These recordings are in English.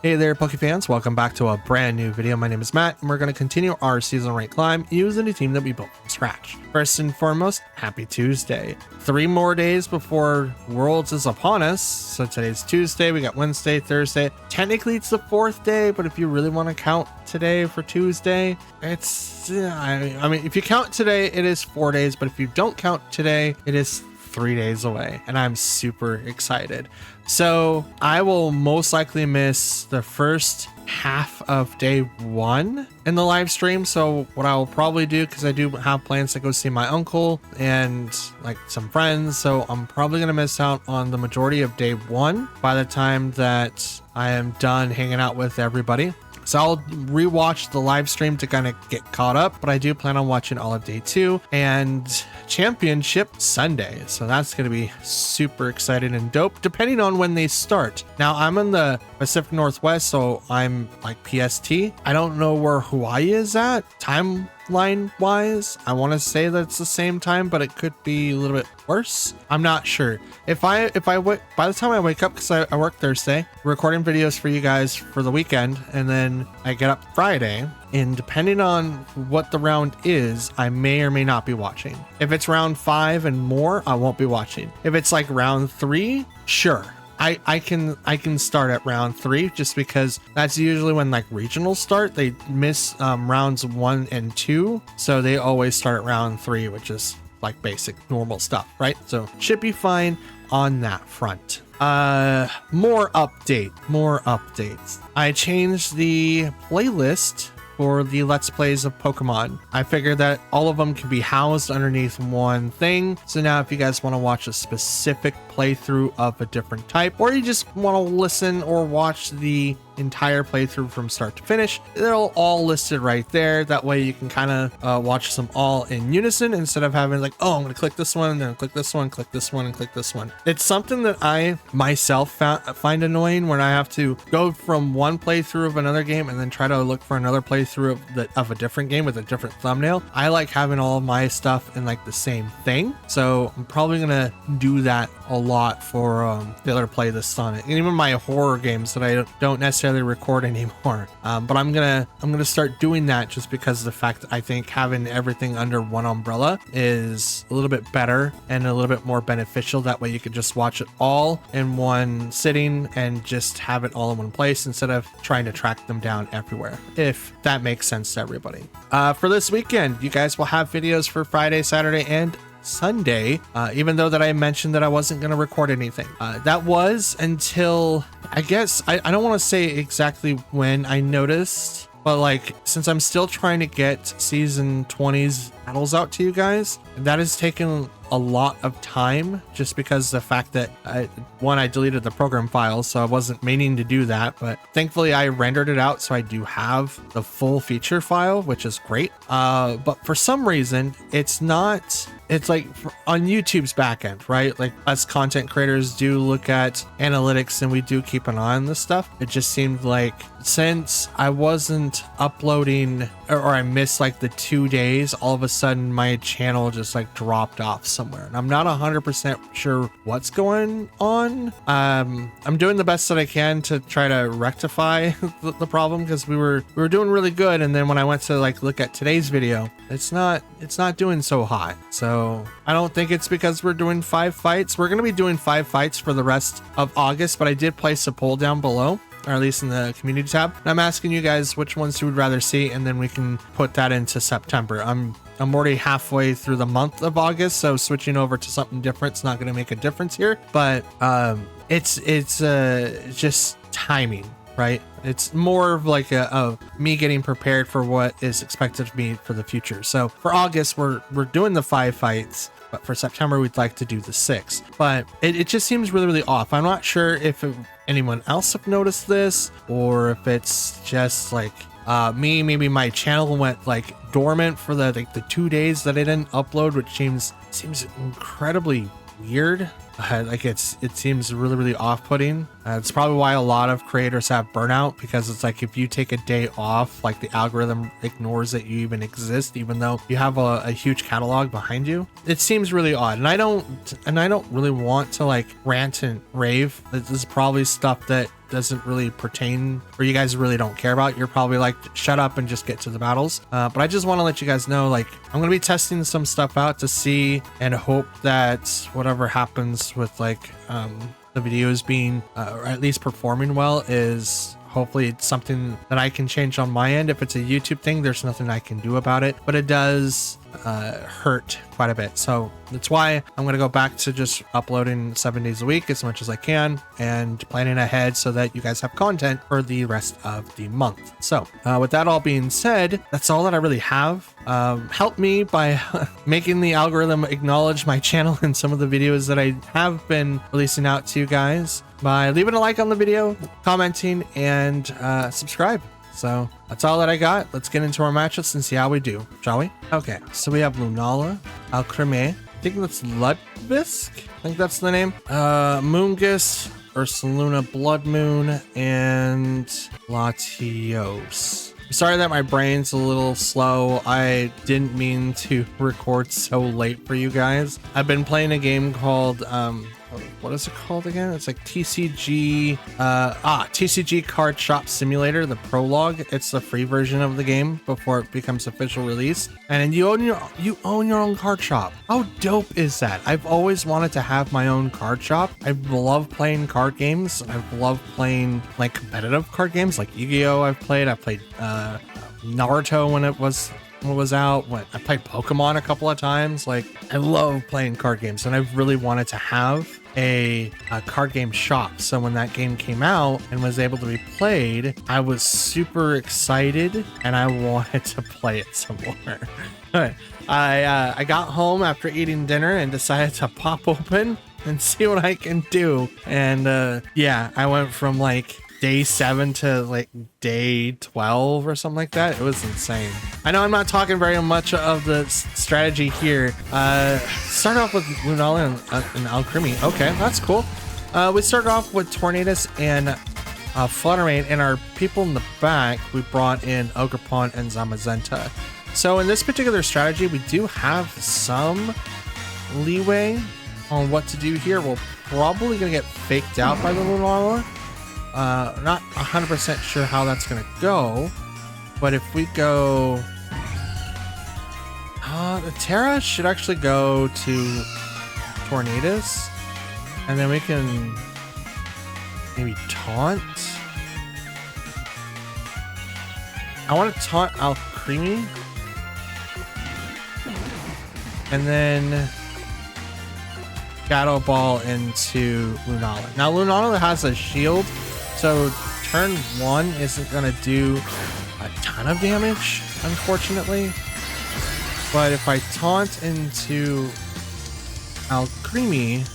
Hey there, Poke fans. Welcome back to a brand new video. My name is Matt, and we're going to continue our season rank climb using a team that we built from scratch. First and foremost, happy Tuesday. 3 more days before Worlds is upon us. So today's Tuesday, we got Wednesday, Thursday. Technically, it's the 4th day, but if you really want to count today for Tuesday, it's, I mean, if you count today, it is 4 days, but if you don't count today, it is 3 days away, and I'm super excited. So I will most likely miss the first half of day 1 in the live stream. So what I will probably do, because I do have plans to go see my uncle and like some friends, so I'm probably gonna miss out on the majority of day 1 by the time that I am done hanging out with everybody. So I'll rewatch the live stream to kind of get caught up, but I do plan on watching all of day 2 and Championship Sunday. So that's going to be super exciting and dope, depending on when they start. Now I'm in the Pacific Northwest, so I'm like PST. I don't know where Hawaii is at timeline wise. I want to say that it's the same time, but it could be a little bit worse. I'm not sure. By the time I wake up, because I work Thursday, recording videos for you guys for the weekend, and then I get up Friday, and depending on what the round is, I may or may not be watching. If it's round 5 and more, I won't be watching. If it's like round 3, sure. I can start at round 3, just because that's usually when like regionals start. They miss rounds 1 and 2, so they always start at round 3, which is like basic normal stuff, right? So should be fine on that front. More updates. I changed the playlist for the Let's Plays of Pokemon. I figured that all of them can be housed underneath one thing. So now if you guys want to watch a specific playthrough of a different type, or you just want to listen or watch the entire playthrough from start to finish, they're all listed right there. That way you can kind of watch them all in unison, instead of having like, oh, I'm going to click this one, then click this one, click this one, and click this one. It's something that I myself find annoying when I have to go from one playthrough of another game and then try to look for another playthrough of a different game with a different thumbnail. I like having all of my stuff in like the same thing. So I'm probably going to do that a lot for the other playlists on it, and even my horror games that I don't necessarily record anymore. But I'm gonna start doing that, just because of the fact that I think having everything under one umbrella is a little bit better and a little bit more beneficial. That way you can just watch it all in one sitting and just have it all in one place, instead of trying to track them down everywhere, if that makes sense to everybody. For this weekend, you guys will have videos for Friday, Saturday, and Sunday, even though that I mentioned that I wasn't going to record anything. That was until, I guess, I don't want to say exactly when I noticed, but like, since I'm still trying to get season 20's battles out to you guys, that has taken a lot of time, just because the fact that I deleted the program files, so I wasn't meaning to do that, but thankfully I rendered it out, so I do have the full feature file, which is great. But for some reason, it's like on YouTube's backend, right? Like, us content creators do look at analytics and we do keep an eye on this stuff. It just seemed like since I wasn't uploading, or I missed like the 2 days, all of a sudden my channel just like dropped off somewhere, and I'm not 100% sure what's going on. I'm doing the best that I can to try to rectify the problem, because we were doing really good, and then when I went to like look at today's video, it's not doing so hot. So I don't think it's because we're doing 5 fights. We're going to be doing 5 fights for the rest of August, but I did place a poll down below, or at least in the community tab, and I'm asking you guys which ones you would rather see, and then we can put that into September. I'm already halfway through the month of August, so switching over to something different is not going to make a difference here, but it's just timing, right? It's more of like a me getting prepared for what is expected of me for the future. So for August, we're doing the 5 fights, but for September, we'd like to do the 6. But it just seems really, really off. I'm not sure if anyone else have noticed this, or if it's just like me. Maybe my channel went like dormant for the 2 days that I didn't upload, which seems incredibly weird. Like it seems really, really off-putting. It's probably why a lot of creators have burnout, because it's like, if you take a day off, like the algorithm ignores that you even exist, even though you have a huge catalog behind you. It seems really odd, and I don't really want to like rant and rave. This is probably stuff that doesn't really pertain, or you guys really don't care about. You're probably like, shut up and just get to the battles. But I just want to let you guys know, like, I'm going to be testing some stuff out to see and hope that whatever happens with like the videos being, or at least performing well, is hopefully it's something that I can change on my end. If it's a YouTube thing, there's nothing I can do about it, but it does hurt quite a bit. So that's why I'm going to go back to just uploading 7 days a week as much as I can and planning ahead so that you guys have content for the rest of the month. So with that all being said, that's all that I really have. Help me by making the algorithm acknowledge my channel and some of the videos that I have been releasing out to you guys by leaving a like on the video, commenting, and subscribe. So that's all that I got. Let's get into our matchups and see how we do, shall we? Okay, so we have Lunala, Alcremie, I think that's Ludvisk, I think that's the name, Moongus, Ursaluna Blood Moon, and Latios. Sorry that my brain's a little slow. I didn't mean to record so late for you guys. I've been playing a game called what is it called again? It's like TCG TCG Card Shop Simulator, the prologue. It's the free version of the game before it becomes official release, and you own your own card shop. How dope is that? I've always wanted to have my own card shop. I love playing card games. I love playing like competitive card games like Yu-Gi-Oh! I played Naruto when it was out. I played Pokemon a couple of times. Like, I love playing card games, and I really wanted to have a card game shop. So when that game came out and was able to be played, I was super excited and I wanted to play it some more. I got home after eating dinner and decided to pop open and see what I can do. And yeah, I went from like day 7 to like day 12 or something like that. It was insane. I know I'm not talking very much of the strategy here. Start off with Lunala and Alcremie. Okay, that's cool. We started off with Tornadus and Fluttermane, and our people in the back, we brought in Ogerpon and Zamazenta. So in this particular strategy, we do have some leeway on what to do here. We're probably gonna get faked out by the Lunala. Not 100% sure how that's gonna go, but if we go, the Terra should actually go to Tornadus, and then we can maybe taunt. I want to taunt Alcremie, and then Shadow Ball into Lunala. Now Lunala has a shield, so turn 1 isn't going to do a ton of damage, unfortunately. But if I taunt into Alcremie,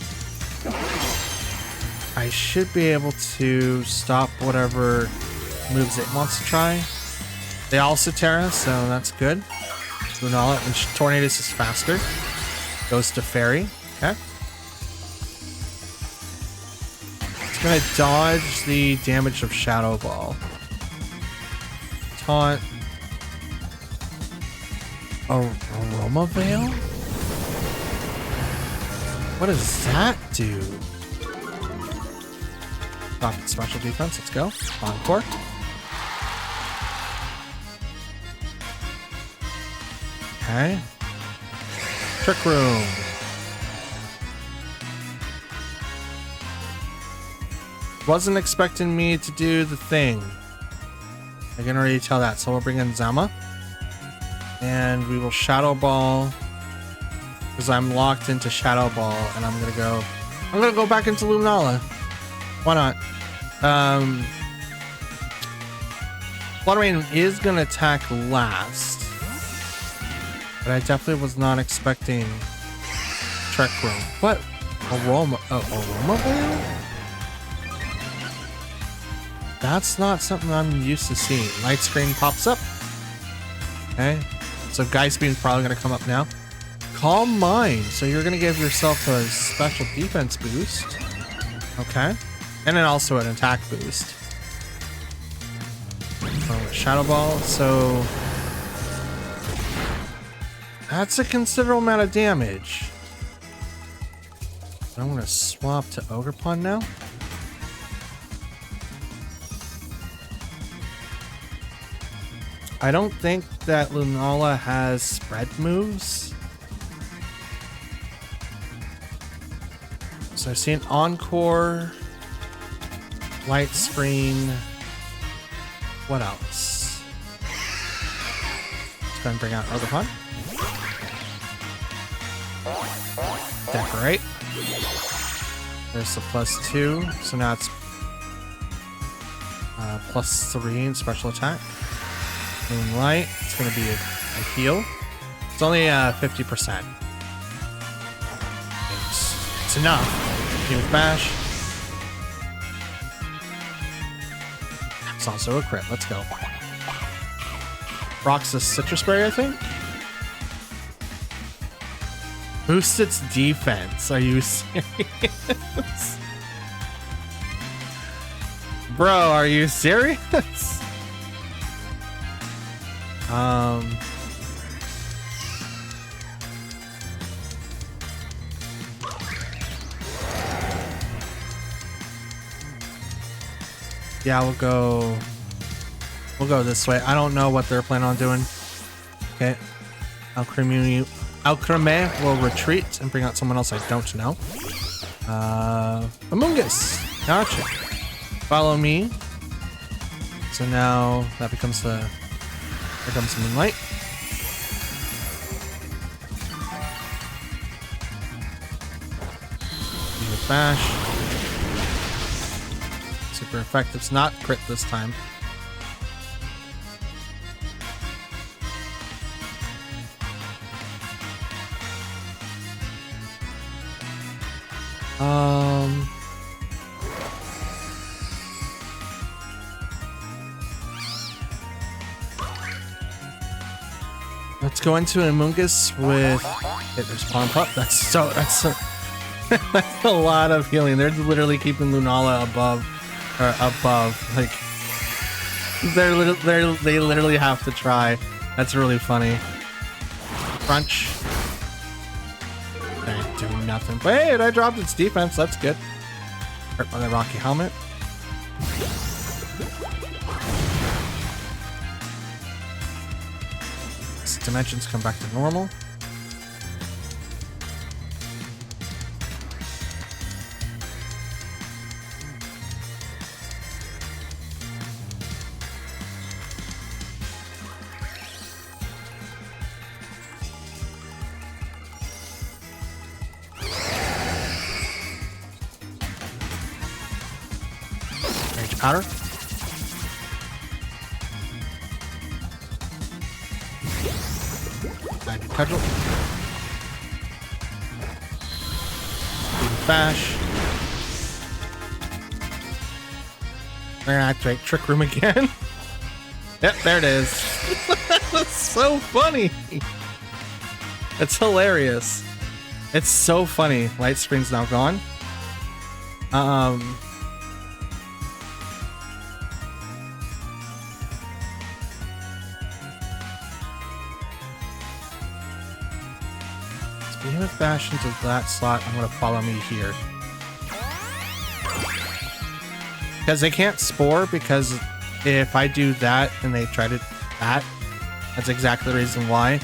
I should be able to stop whatever moves it wants to try. They also Terra, so that's good. Lunala and Tornadus is faster. Goes to Fairy. Okay. It's gonna dodge the damage of Shadow Ball. Taunt. Aroma Veil? What does that do? Stop special defense. Let's go. Encore. Okay. Trick Room. Wasn't expecting me to do the thing. I can already tell that. So we'll bring in Zama. And we will Shadow Ball. Because I'm locked into Shadow Ball. And I'm gonna go back into Lunala. Why not? Fluttermane is gonna attack last. But I definitely was not expecting Trick Room. What? Aroma Veil? That's not something I'm used to seeing. Light screen pops up. Okay. So Geist Beam's probably going to come up now. Calm Mind. So you're going to give yourself a special defense boost. Okay. And then also an attack boost. Shadow Ball. So that's a considerable amount of damage. I'm going to swap to Ogerpon now. I don't think that Lunala has spread moves. So I've seen Encore, Light Screen. What else? Let's go and bring out Ogerpon. Decorate. There's the +2. So now it's +3 in special attack. Moonlight. It's going to be a heal. It's only 50%. It's enough. Heal with Bash. It's also a crit. Let's go. Rocks a Citrus Berry, I think. Boosts its defense. Are you serious? Bro, are you serious? Yeah, we'll go this way. I don't know what they're planning on doing. Okay. Alcremie will retreat and bring out someone else I don't know. Amoonguss. Gotcha. Follow me. So now that becomes the... Here comes Moonlight. With Bash. Super effective. It's not crit this time. Let's go into Amoonguss with... there's Palm Pup. That's that's a lot of healing. They're literally keeping Lunala above. Like, they literally have to try. That's really funny. Crunch. They do nothing. But hey, I dropped its defense. That's good. Hurt by the Rocky Helmet. Dimensions come back to normal. Rage Powder. Cudgel. Bash. We're gonna activate Trick Room again. Yep, there it is. That's so funny. It's hilarious. It's so funny. Light Screen's now gone. Behemoth Bash into that slot. I'm gonna follow me here. Because they can't Spore, because if I do that and they try to that, that's exactly the reason why.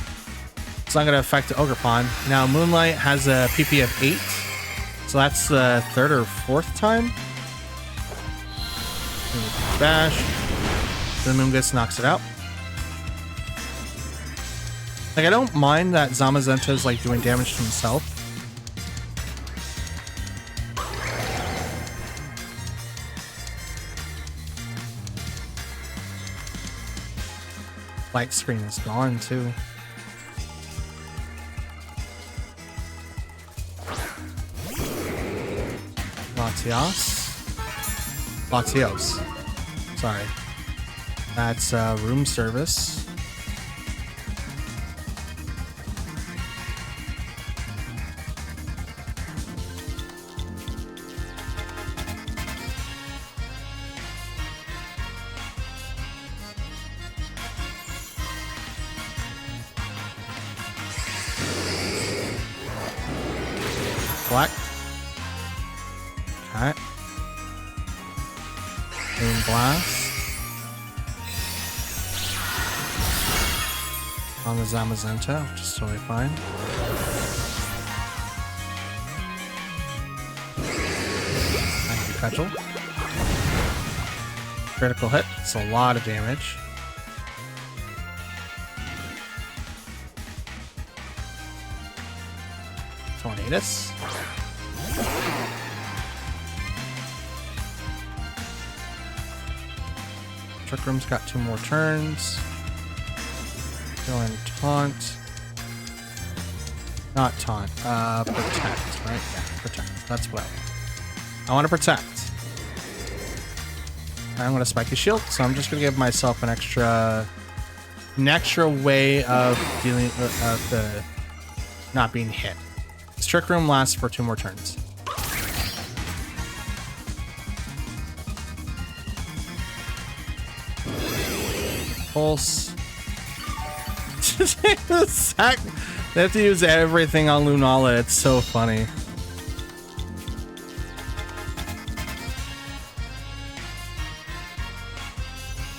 It's not gonna affect the Ogerpon. Now Moonlight has a PP of 8. So that's the 3rd or 4th time. Bash. The Amoonguss knocks it out. Like, I don't mind that Zamazenta is like doing damage to himself. Light Screen is gone too. Latios. Sorry. That's room service. Black. Okay. Moon Blast. on the Zamazenta, which is totally fine. Thank you, Cudgel. Critical hit. It's a lot of damage. Tornadus. Trick Room's got 2 more turns. Go and taunt. Not taunt. Protect, right? Yeah, protect. That's what I want to protect. I'm going to spike his shield, so I'm just going to give myself an extra way of dealing with the not being hit. This Trick Room lasts for 2 more turns. Pulse. They have to use everything on Lunala. It's so funny.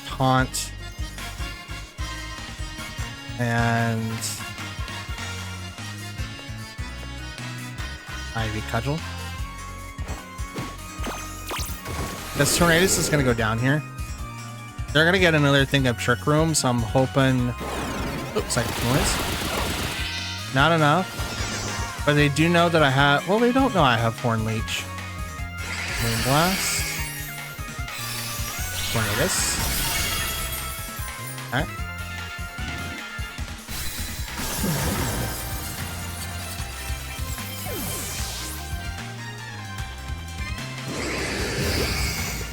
Taunt. And Ivy Cudgel. This Tornadus is going to go down here. They're going to get another thing of Trick Room, so I'm hoping... Oops, psychic noise. Not enough. But they do know that I have... Well, they don't know I have Horn Leech. Moon Blast. Tornadus. Alright.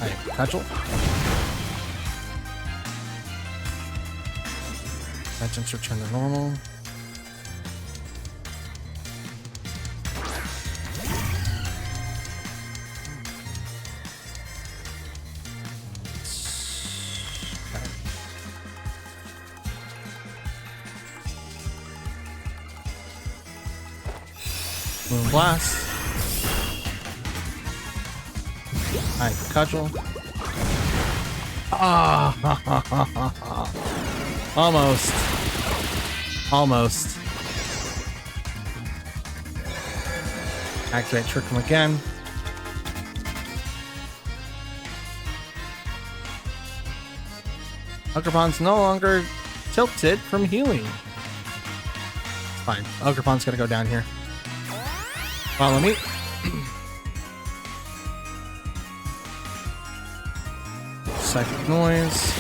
Alright, Cudgel. Legends return to normal. Okay. Moon Blast. Alright, Cudgel. Ah! Almost. Almost. Activate Trick Room again. Ogerpon's no longer tilted from healing. It's fine. Ogerpon's gonna go down here. Follow me. Psychic Noise.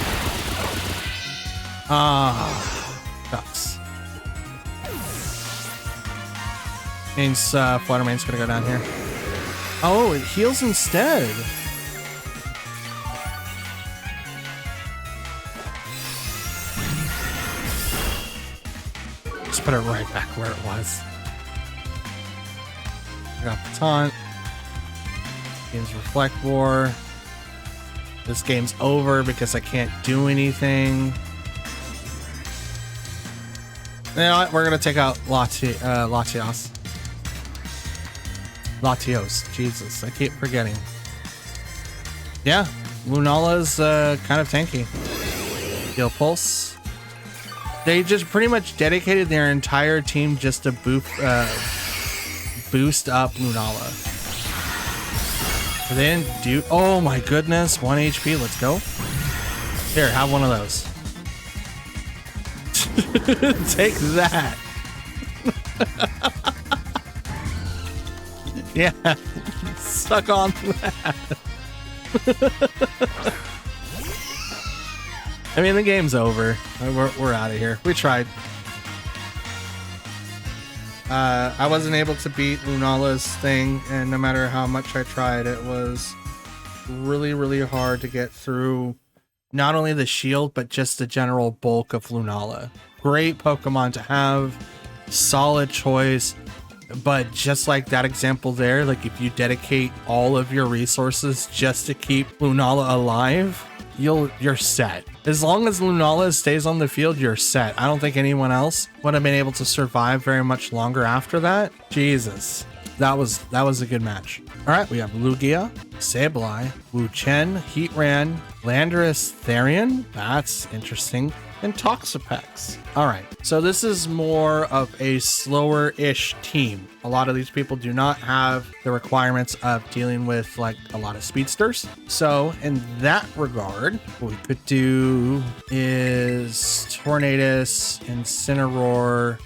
Ah, ducks. Means Fluttermane's gonna go down here. Oh, it heals instead. Just put it right back where it was. I got the taunt. Game's Reflect War. This game's over because I can't do anything. You know what? We're gonna take out Latios. Jesus, I keep forgetting. Yeah, Lunala's kind of tanky. Heal Pulse. They just pretty much dedicated their entire team just to boost up Lunala. They didn't do... Oh my goodness, 1 HP, let's go. Here, have one of those. Take that. Yeah, suck on that. I mean, the game's over. We're out of here. We tried. I wasn't able to beat Lunala's thing, and no matter how much I tried, it was really, really hard to get through not only the shield, but just the general bulk of Lunala. Great Pokemon to have, solid choice, but just like that example there, like if you dedicate all of your resources just to keep Lunala alive, you're set. As long as Lunala stays on the field, you're set. I don't think anyone else would have been able to survive very much longer after that. Jesus, that was a good match. All right, we have Lugia, Sableye, Wu Chen, Heatran, Landorus, Therian. That's interesting. and Toxapex. All right, so this is more of a slower-ish team. A lot of these people do not have the requirements of dealing with like a lot of speedsters. So in that regard, what we could do is Tornadus, Incineroar,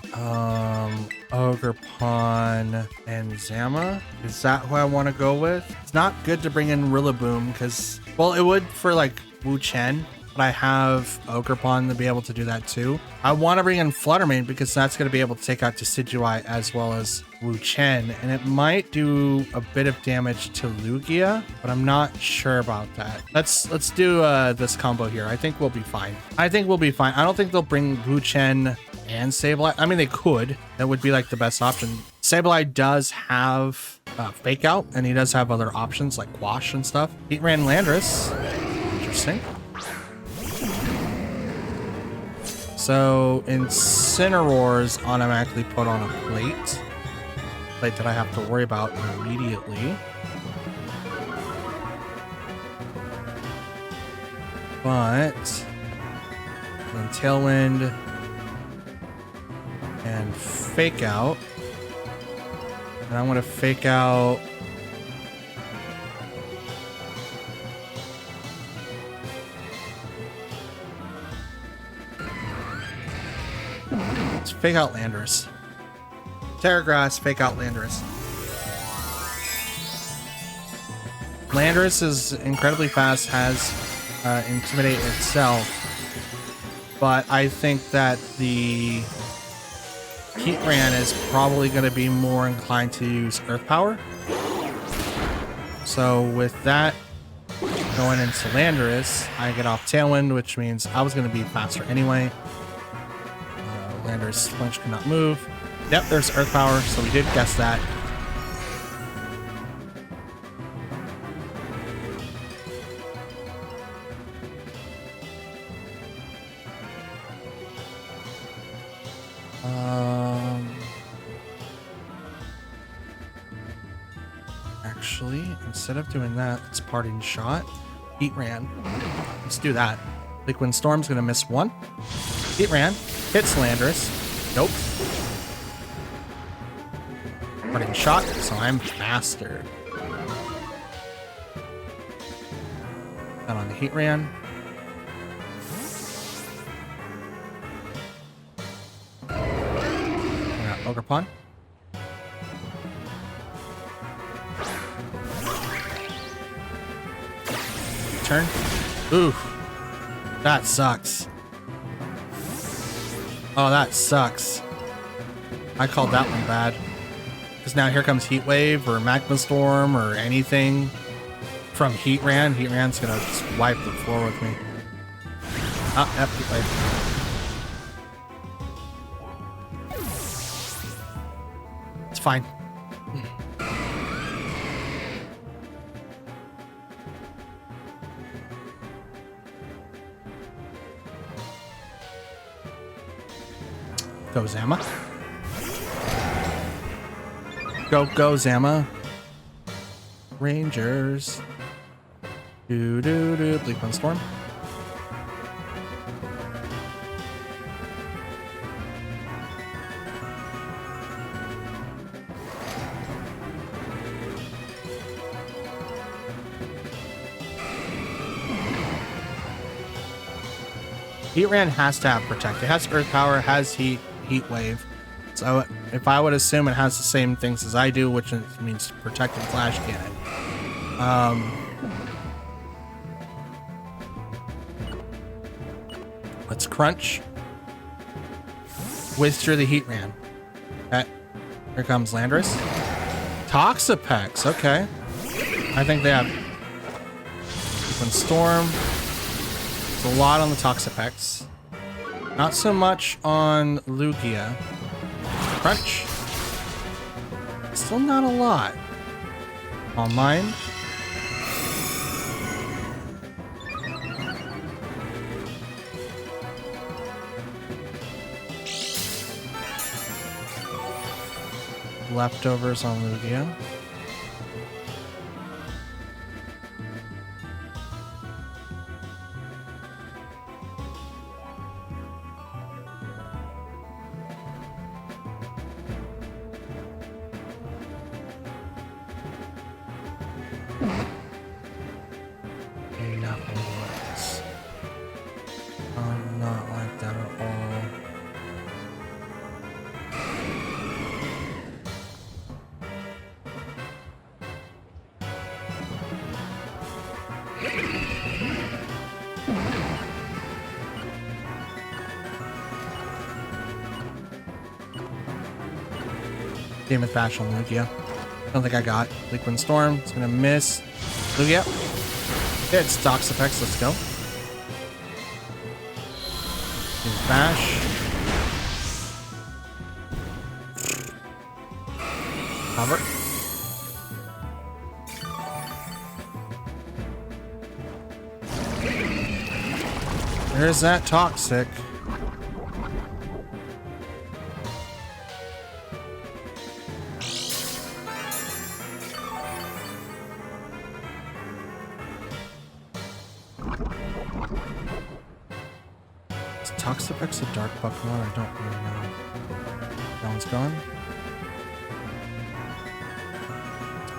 Ogerpon, and Zama. Is that who I want to go with? It's not good to bring in Rillaboom because, well, it would for like Wu Chen, but I have Ogerpon to be able to do that too. I want to bring in Fluttermane because that's going to be able to take out Decidueye as well as Wu Chen, and it might do a bit of damage to Lugia, but I'm not sure about that. Let's do this combo here. I think we'll be fine. I don't think they'll bring Wu Chen and Sableye. I mean, they could. That would be like the best option. Sableye does have Fake Out, and he does have other options like Quash and stuff. Heatran Landorus. Interesting. So Incineroar's automatically put on a plate that I have to worry about immediately. But then Tailwind and Fake Out. And I want to Fake Out Fake Out Landorus. Terra Grass, Fake Out Landorus. Landorus is incredibly fast, has Intimidate itself, but I think that the Heatran is probably going to be more inclined to use Earth Power. So with that going into Landorus, I get off Tailwind, which means I was going to be faster anyway. Landorus Flinch cannot move. Yep, there's Earth Power, so we did guess that. Actually, instead of doing that, it's Parting Shot. Heatran. Let's do that. Liquid Storm's gonna miss one. Heatran hits Landorus. Nope. Parting Shot, so I'm faster. Down on the Heatran. Ogerpon. Turn. Ooh. That sucks. Oh, that sucks. I called that one bad. Because now here comes Heat Wave or Magma Storm or anything from Heatran. Heatran's gonna just wipe the floor with me. Ah, yep, Heat Wave. It's fine. Go Zama. Go Zama. Rangers. Bleak Wind Storm. Heatran has to have Protect. It has Earth Power, has Heat Wave. So if I would assume it has the same things as I do, which means Protect and Flash Cannon. Let's Crunch. Withdraw the Heatran. Okay. Here comes Landorus. Toxapex. Okay. I think they have Wind Storm. It's a lot on the Toxapex. Not so much on Lugia. Crunch. Still not a lot. Calm Mind. Leftovers on Lugia. Damn it, Bash on Lugia. Don't think I got. Liquid Storm. It's gonna miss. Lugia. Okay, it's Toxapex. Let's go. Bash. Cover. There's that Toxic. Is Toxapex a dark Pokemon? I don't really know. That one's gone.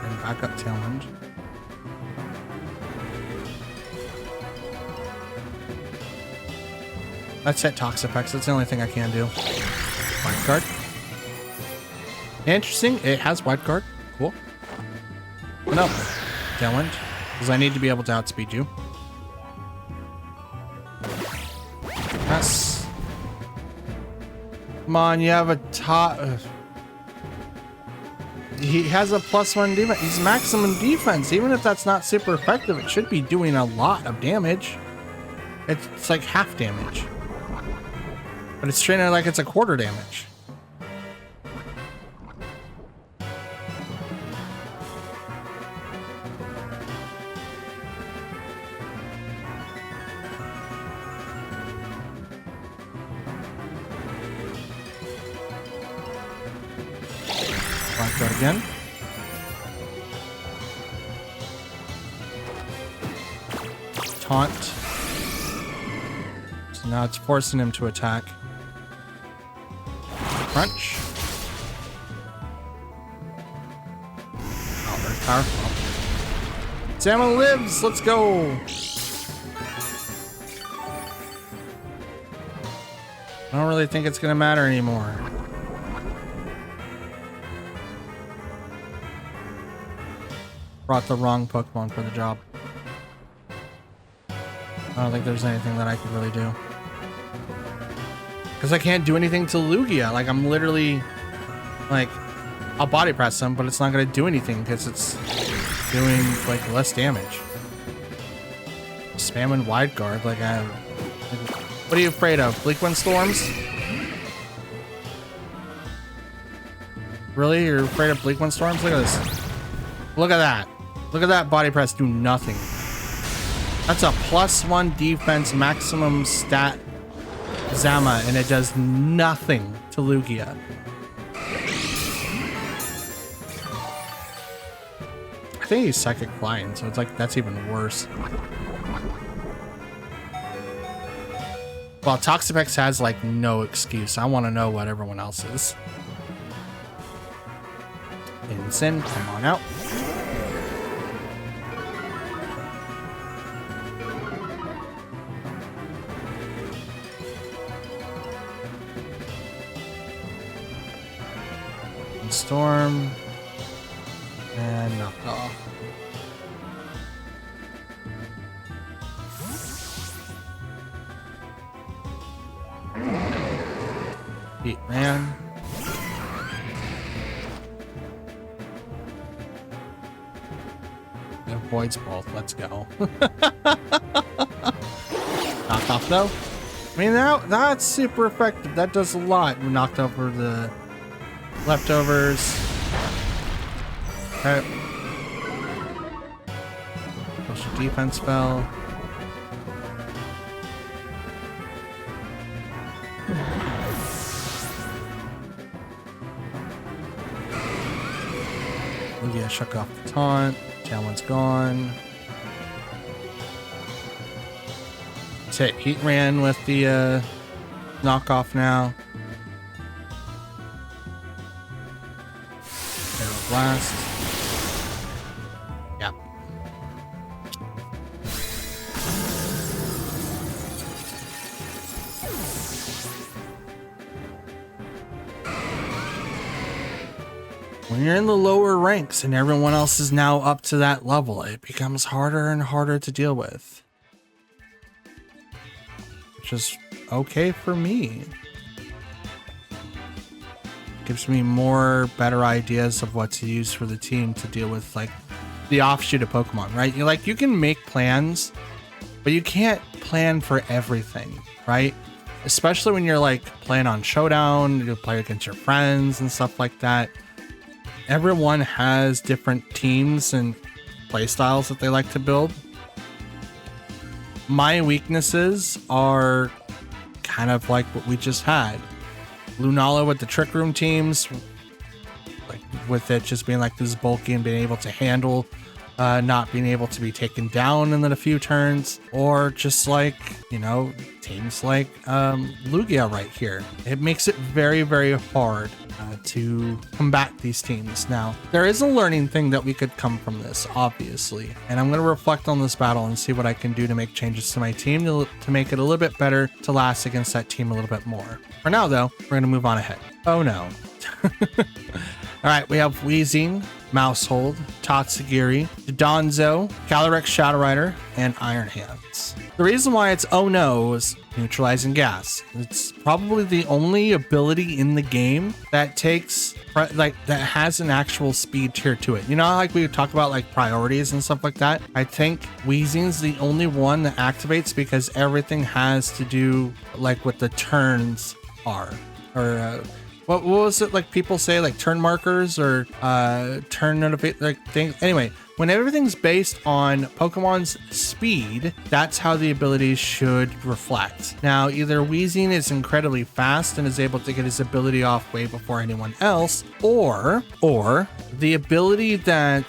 And back up Tailwind. Let's hit Toxapex. That's the only thing I can do. Wild card. Interesting. It has wild card. Cool. Oh, no. Tailwind. Because I need to be able to outspeed you. Yes. Come on, you have a top. He has a +1 defense. He's maximum defense. Even if that's not super effective, it should be doing a lot of damage. It's like half damage. But it's treating it like it's a quarter damage. Black card again. Taunt. So now it's forcing him to attack. Crunch. Oh, very powerful. Salmon lives! Let's go! I don't really think it's gonna matter anymore. Brought the wrong Pokemon for the job. I don't think there's anything that I could really do. Because I can't do anything to Lugia. Like, I'm literally, like, I'll body press him, but it's not going to do anything because it's doing, like, less damage. Spamming wide guard, like, what are you afraid of? Bleakwind Storms? Really? You're afraid of Bleakwind Storms? Look at this. Look at that. Look at that body press do nothing. That's a +1 defense maximum stat Zama, and it does nothing to Lugia. I think he's Psychic Flying, so it's like, that's even worse. Well, Toxapex has like no excuse. I want to know what everyone else is. Ensign, come on out. Storm and knock off. Heat ran. Avoids both. Let's go. Knock off though. I mean that's super effective. That does a lot. We knocked over the leftovers. Okay. Special defense spell. Lugia shook off the taunt. Tailwind's gone. Let's hit Heat Ran with the knockoff now. Blast. Yep. When you're in the lower ranks and everyone else is now up to that level, it becomes harder and harder to deal with. Which is okay for me. Gives me more better ideas of what to use for the team to deal with like the offshoot of Pokemon, right? You can make plans, but you can't plan for everything, right? Especially when you're like playing on Showdown, you play against your friends and stuff like that. Everyone has different teams and play styles that they like to build. My weaknesses are kind of like what we just had. Lunala with the Trick Room teams, like with it just being like this bulky and being able to handle not being able to be taken down in a few turns, or just like, you know, teams like Lugia right here. It makes it very, very hard to combat these teams. Now, there is a learning thing that we could come from this, obviously, and I'm going to reflect on this battle and see what I can do to make changes to my team to make it a little bit better to last against that team a little bit more. For now, though, we're going to move on ahead. Oh no. All right, we have Weezing, Mousehold, Tatsugiri, Donzo, Calyrex Shadow Rider, and Iron Hands. The reason why it's oh no is neutralizing gas. It's probably the only ability in the game that takes that has an actual speed tier to it. You know, like we talk about like priorities and stuff like that. I think Weezing's the only one that activates because everything has to do like what the turns are, or what was it like people say, like turn markers or turn notification like things. Anyway, when everything's based on Pokemon's speed, that's how the abilities should reflect. Now, either Weezing is incredibly fast and is able to get his ability off way before anyone else, or the ability that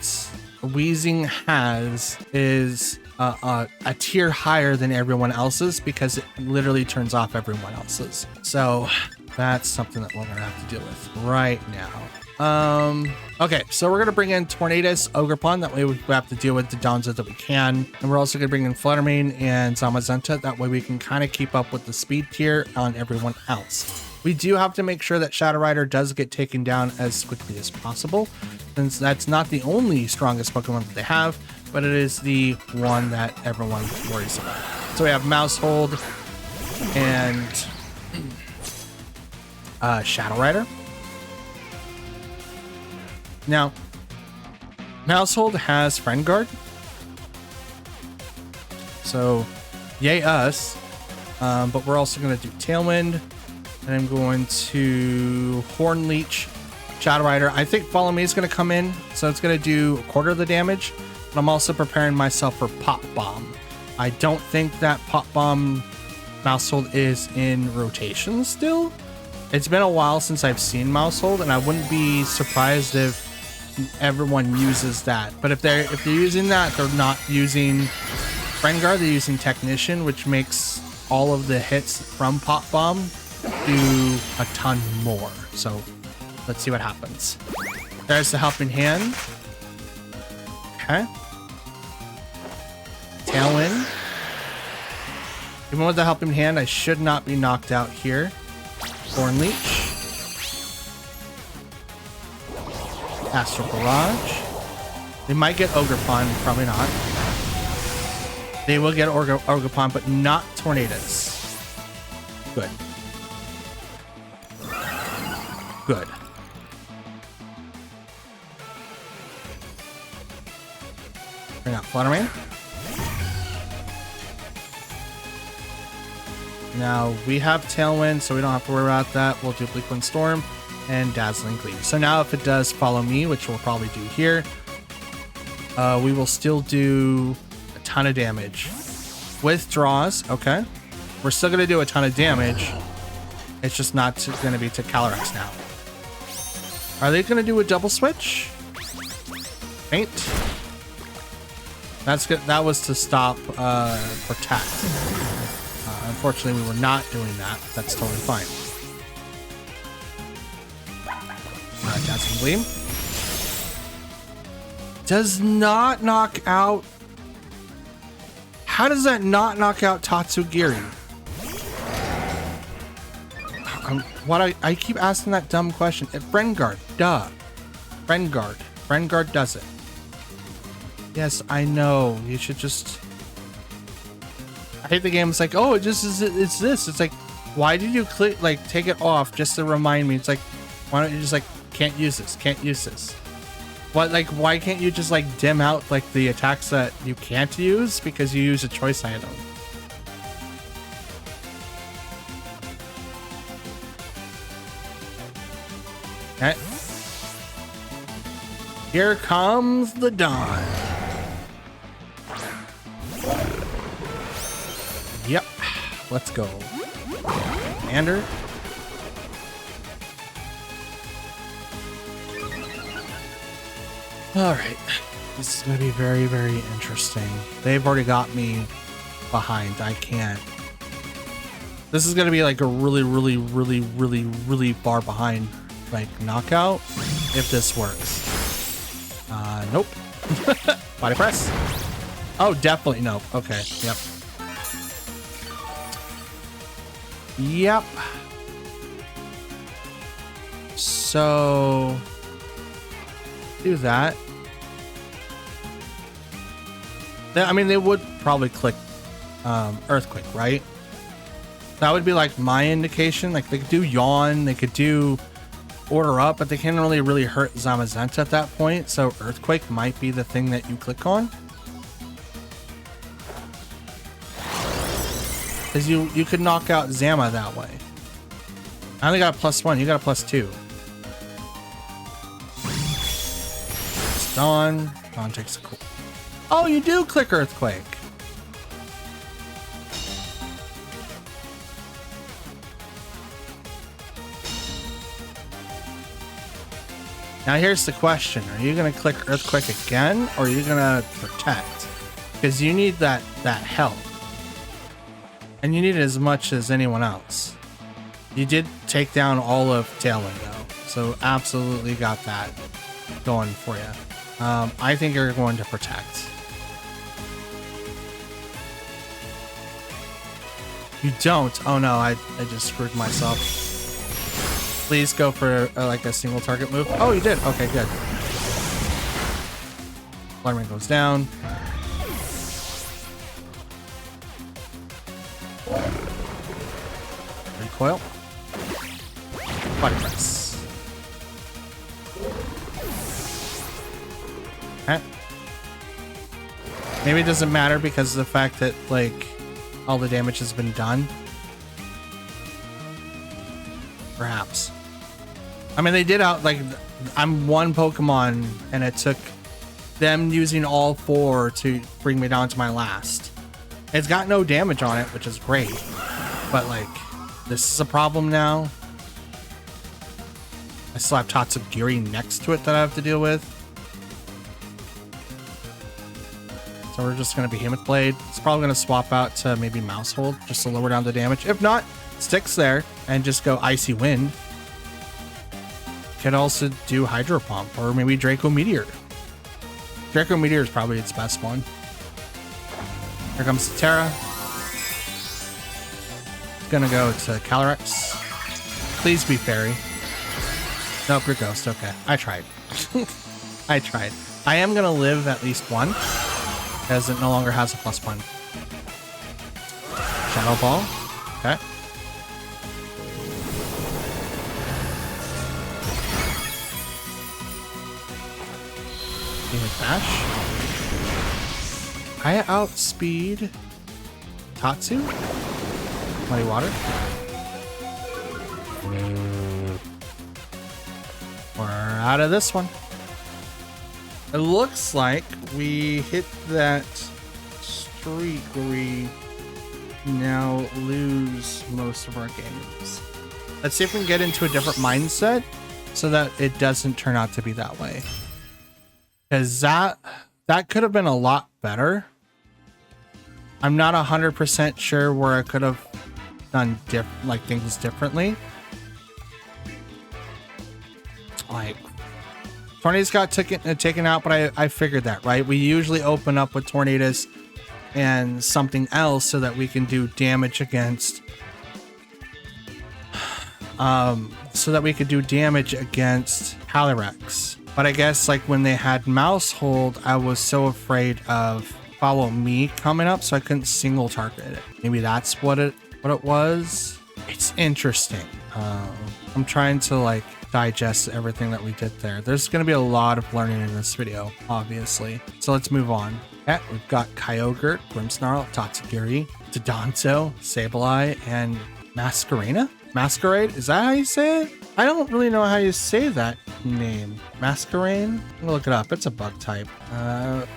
Weezing has is a tier higher than everyone else's because it literally turns off everyone else's. So that's something that we're gonna have to deal with right now. Okay, so we're gonna bring in Tornadus, Ogerpon. That way we have to deal with the Donzo that we can, and we're also gonna bring in Fluttermane and Zamazenta. That way we can kind of keep up with the speed tier on everyone else. We do have to make sure that Shadow Rider does get taken down as quickly as possible, since that's not the only strongest Pokemon that they have, but it is the one that everyone worries about. So we have Mousehold and Shadow Rider. Now, Mousehold has Friend Guard, so yay us. But we're also going to do Tailwind, and I'm going to Horn Leech, Shadow Rider. I think Follow Me is going to come in, so it's going to do a quarter of the damage. But I'm also preparing myself for Pop Bomb. I don't think that Pop Bomb Mousehold is in rotation still. It's been a while since I've seen Mousehold, and I wouldn't be surprised if everyone uses that. But if they're using that, they're not using Friend Guard, they're using Technician, which makes all of the hits from Pop Bomb do a ton more. So let's see what happens. There's the Helping Hand. Okay. Tailwind. Even with the Helping Hand, I should not be knocked out here. Thorn Leech. Astral Barrage. They might get Ogerpon, probably not. They will get Ogerpon, but not Tornadus. Good. Good. Bring out Fluttermane. Now we have Tailwind, so we don't have to worry about that. We'll do Bleak Wind Storm and Dazzling Gleam. So now if it does Follow Me, which we'll probably do here, we will still do a ton of damage. Withdraws, okay. We're still going to do a ton of damage. It's just not going to be to Calyrex now. Are they going to do a double switch? Faint. That's good. That was to stop Protect. Unfortunately, we were not doing that. That's totally fine. Dazzling Gleam. Does not knock out. How does that not knock out Tatsugiri? I keep asking that dumb question. Friend Guard, duh. Friend Guard does it. Yes, I know. You should just. I hate the game. It's like, oh, it just is. It's this. It's like, why did you click like take it off just to remind me? It's like, Why don't you just like, can't use this, can't use this? What, like, why can't you just like dim out like the attacks that you can't use because you use a choice item? Okay. Here comes the dawn. Yep. Let's go. Commander. All right. This is going to be very, very interesting. They've already got me behind. I can't. This is going to be like a really, really, really, really, really far behind like knockout if this works. Nope. Body press. Oh, definitely nope. Okay. Yep. Yep. So do that. I mean, they would probably click Earthquake, right? That would be like my indication. Like they could do Yawn, they could do Order Up, but they can't really hurt Zamazenta at that point. So Earthquake might be the thing that you click on. Because you could knock out Zama that way. I only got a +1, you got a +2. It's Dawn. Dawn takes a cool. Oh, you do click Earthquake. Now here's the question. Are you going to click Earthquake again, or are you going to protect? Because you need that health. And you need it as much as anyone else. You did take down all of Tailwind though. So absolutely got that going for you. I think you're going to protect. You don't. Oh no, I just screwed myself. Please go for like a single target move. Oh, you did. Okay, good. Alarming goes down. Recoil. Body press. Okay. Maybe it doesn't matter because of the fact that like all the damage has been done. Perhaps. I mean, they did out like I'm one Pokemon and it took them using all 4 to bring me down to my last. It's got no damage on it, which is great. But like, this is a problem now. I still have Tatsugiri next to it that I have to deal with. So we're just going to Behemoth Blade. It's probably going to swap out to maybe Mouse Hold just to lower down the damage. If not, sticks there and just go Icy Wind. Could also do Hydro Pump or maybe Draco Meteor. Draco Meteor is probably its best one. Here comes Terra. Gonna go to Calyrex. Please be Fairy. Nope, you're Ghost. Okay, I tried. I tried. I am gonna live at least one because it no longer has a +1. Shadow Ball. Okay. Dash. I outspeed Tatsu. Muddy Water. We're out of this one. It looks like we hit that streak where we now lose most of our games. Let's see if we can get into a different mindset so that it doesn't turn out to be that way. Because that could have been a lot better. I'm not 100% sure where I could have done things differently. Like Tornadus got taken out, but I figured that, right? We usually open up with Tornadus and something else so that we can do damage against so that we could do damage against Calyrex. But I guess like when they had Mouse Hold, I was so afraid of Follow Me coming up, so I couldn't single target it. Maybe that's what it was. It's interesting. I'm trying to like digest everything that we did there. There's going to be a lot of learning in this video, obviously. So let's move on. Yeah, we've got Kyogre, Grimmsnarl, Tatsugiri, Dodonso, Sableye, and Masquerena? Masquerade? Is that how you say it? I don't really know how you say that name. Masquerade? I'm gonna look it up. It's a bug type.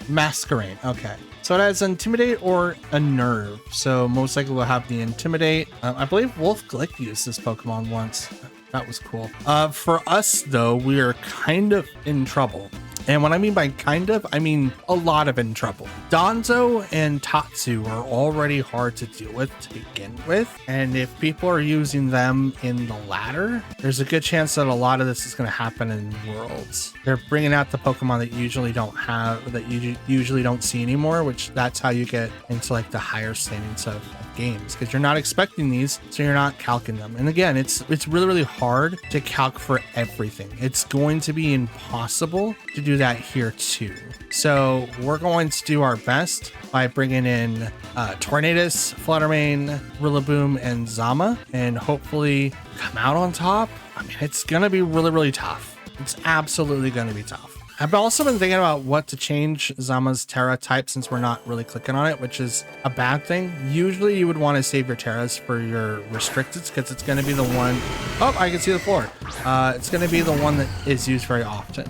Masquerade. Okay. So it has Intimidate or a Nerve. So most likely we'll have the Intimidate. I believe Wolf Glick used this Pokemon once. That was cool. For us, though, we are kind of in trouble. And what I mean by kind of, I mean a lot of in trouble. Donzo and Tatsu are already hard to deal with to begin with. And if people are using them in the ladder, there's a good chance that a lot of this is going to happen in Worlds. They're bringing out the Pokemon that you usually don't have, that you usually don't see anymore, which that's how you get into like the higher standings of games, because you're not expecting these, so you're not calcing them. And again, it's really hard to calc for everything. It's going to be impossible to do that here too. So we're going to do our best by bringing in Tornadus, Fluttermane, Rillaboom, and Zama, and hopefully come out on top. I mean, it's gonna be really tough. It's absolutely gonna be tough. I've also been thinking about what to change Zama's Terra type, since we're not really clicking on it, which is a bad thing. Usually you would want to save your Terras for your restricted, because it's going to be the one... Oh, I can see the floor. It's going to be the one that is used very often.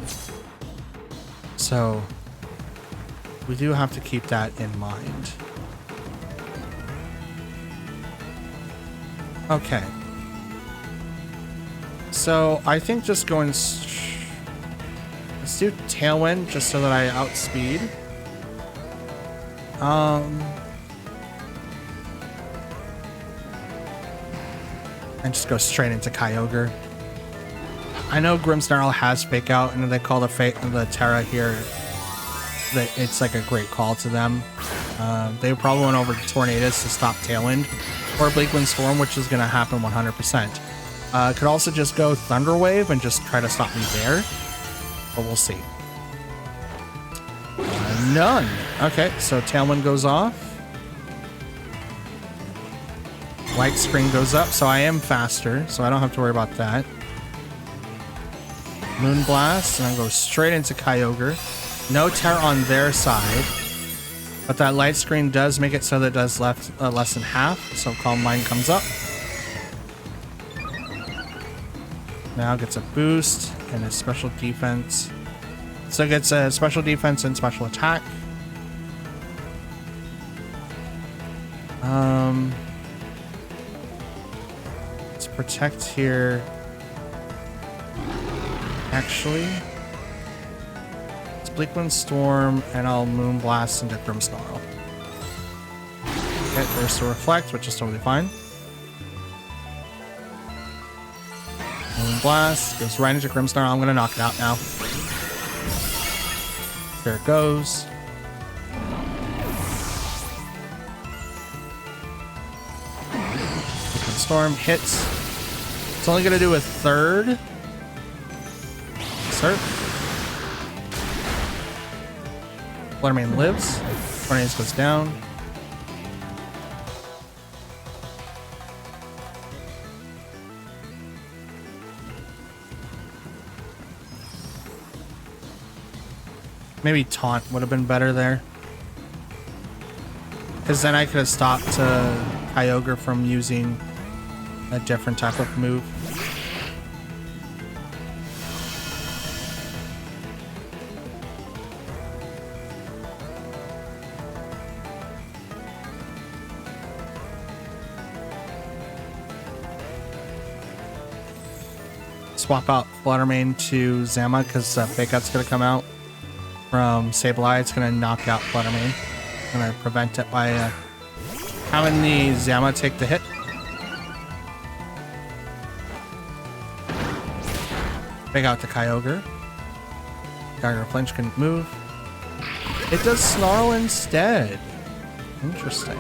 So we do have to keep that in mind. Okay. So I think just going... Let's do Tailwind just so that I outspeed. And just go straight into Kyogre. I know Grimmsnarl has Fake Out, and they call the Terra here that it's like a great call to them. They probably went over to Tornadus to stop Tailwind, or Bleakwind Storm, which is going to happen 100%. Could also just go Thunder Wave and just try to stop me there. But we'll see. None. Okay, so Tailwind goes off. Light Screen goes up, so I am faster, so I don't have to worry about that. Moonblast, and I'll go straight into Kyogre. No Terra on their side, but that Light Screen does make it so that it does less than half, so Calm Mind comes up. Now gets a boost and a special defense. So it gets a special defense and special attack. Let's protect here. Actually, it's Bleakwind Storm, and I'll Moonblast into Grimmsnarl. Okay, there's the Reflect, which is totally fine. Blast goes right into Grimmsnarl. I'm gonna knock it out now. There it goes. Storm hits. It's only gonna do a third. Surf. Fluttermane lives. Tornadus goes down. Maybe Taunt would have been better there, because then I could have stopped Kyogre from using a different type of move. Swap out Fluttermane to Zama, because Fake Out's going to come out from Sableye. It's going to knock out Fluttermane. Going to prevent it by having the Zama take the hit. Fake Out to Kyogre. Kyogre Flinch can move. It does Snarl instead. Interesting.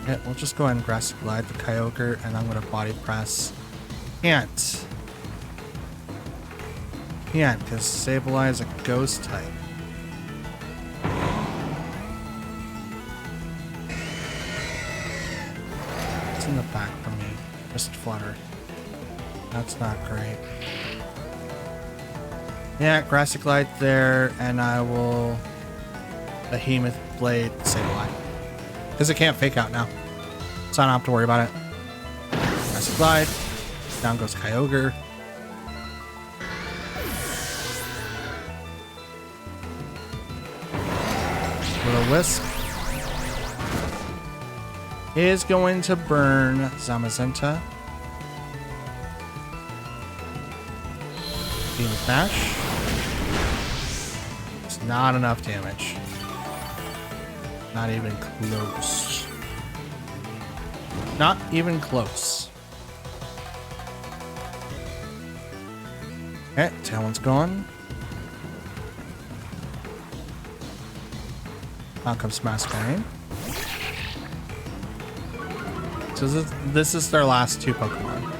Yeah, we'll just go ahead and Grass Glide the Kyogre, and I'm going to Body Press. Can't. can't because Sableye is a ghost type. What's in the back for me? Just Flutter. That's not great. Yeah, Grassy Glide there, and I will Behemoth Blade Sableye. Because it can't fake out now. So I don't have to worry about it. Grassy Glide. Down goes Kyogre. Will-O-Wisp is going to burn Zamazenta. Beam Smash. It's not enough damage. Not even close. Not even close. Okay, Talon's gone. Out comes Masquerain. So this is their last two Pokemon.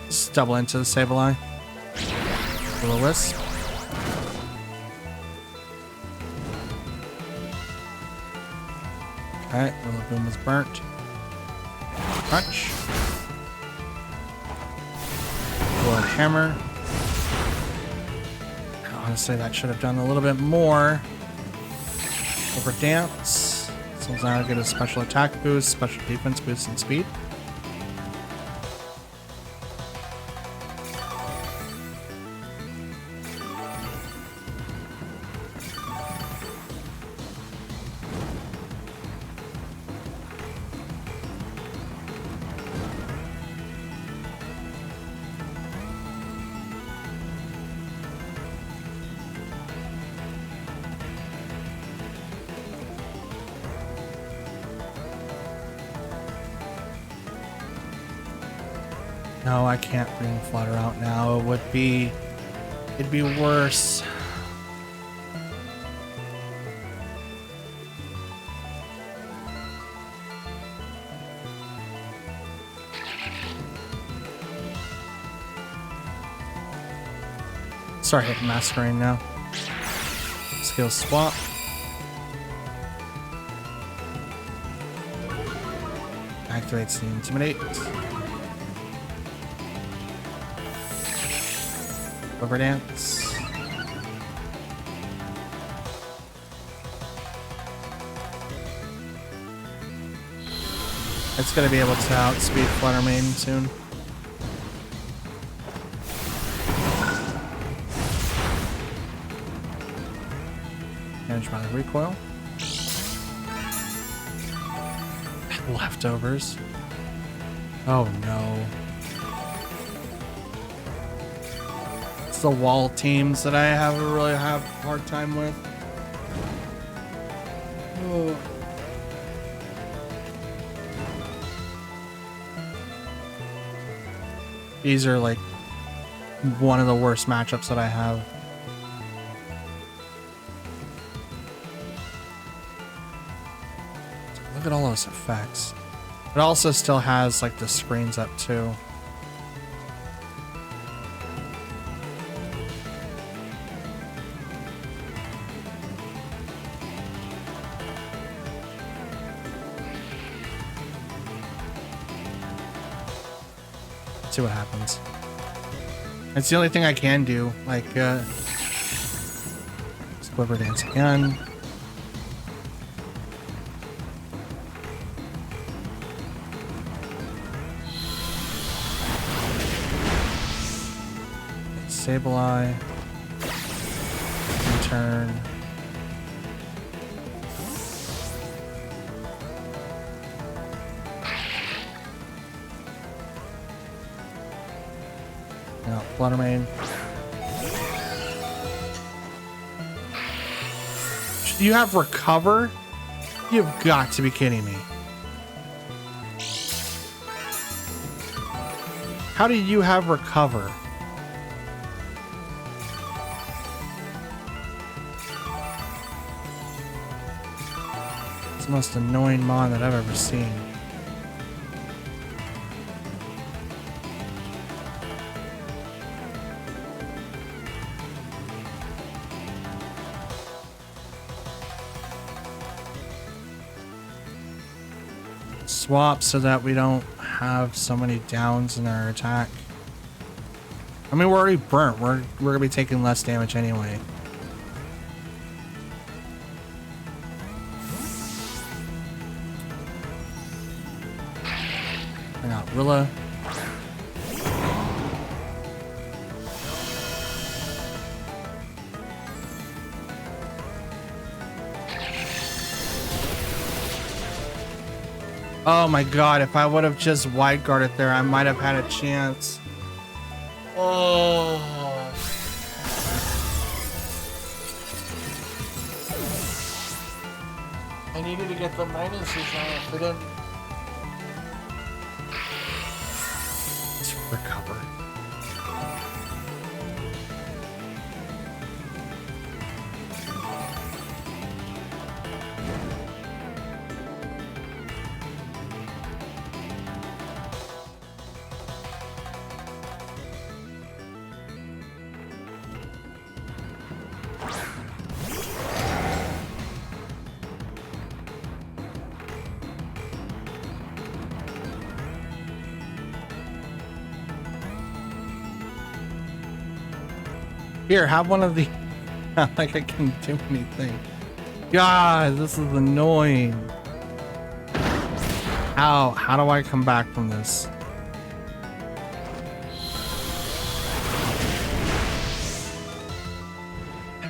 Just double into the Sableye. Will-O-Wisp. Okay, Rillaboom was burnt. Crunch. Blood Hammer. Honestly, that should have done a little bit more. Over Dance. Since now I get a special attack boost, special defense boost, and speed. No, I can't bring Flutter out now. It'd be worse. Start hitting Masquerain now. Skill swap. Activates the Intimidate. Rubber Dance. It's going to be able to outspeed Flutter Mane soon. Managed by the recoil. Leftovers. Oh no. It's the wall teams that I really have a hard time with. Oh. These are like one of the worst matchups that I have. Look at all those effects. It also still has like the screens up too. Let's see what happens. It's the only thing I can do. Like, Squibber Dance again. Sableye. Turn. Now, Flutter Mane. You have Recover? You've got to be kidding me. How do you have recover? It's the most annoying mon that I've ever seen. Swap so that we don't have so many downs in our attack. I mean, we're already burnt. We're gonna be taking less damage anyway. I got Rilla. Oh my god, if I would have just wide guarded there, I might have had a chance. Oh. I needed to get the minuses off. I didn't. Let's recover. Here, have one of the. Not like I can do anything. God, this is annoying. How do I come back from this?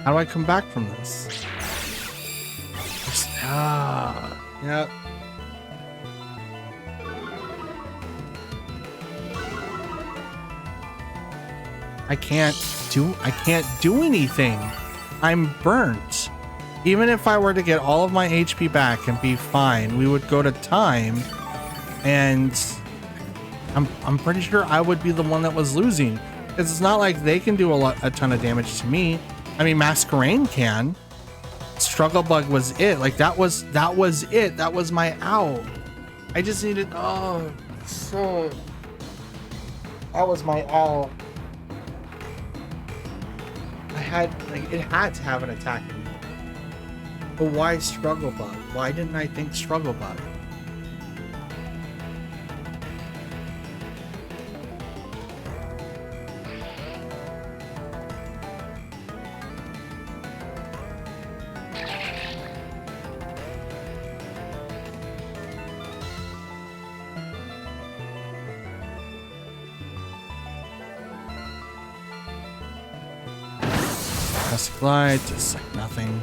How do I come back from this? Yep. I can't do anything. I'm burnt. Even if I were to get all of my HP back and be fine, we would go to time, and I'm pretty sure I would be the one that was losing. Because it's not like they can do a ton of damage to me. I mean, Masquerain can. Struggle Bug was it. Like that was it. That was my out. I just needed. Oh, so that was my out. It had to have an attack in me. But why Struggle Bug? Why didn't I think Struggle Bug? Glide, just like nothing.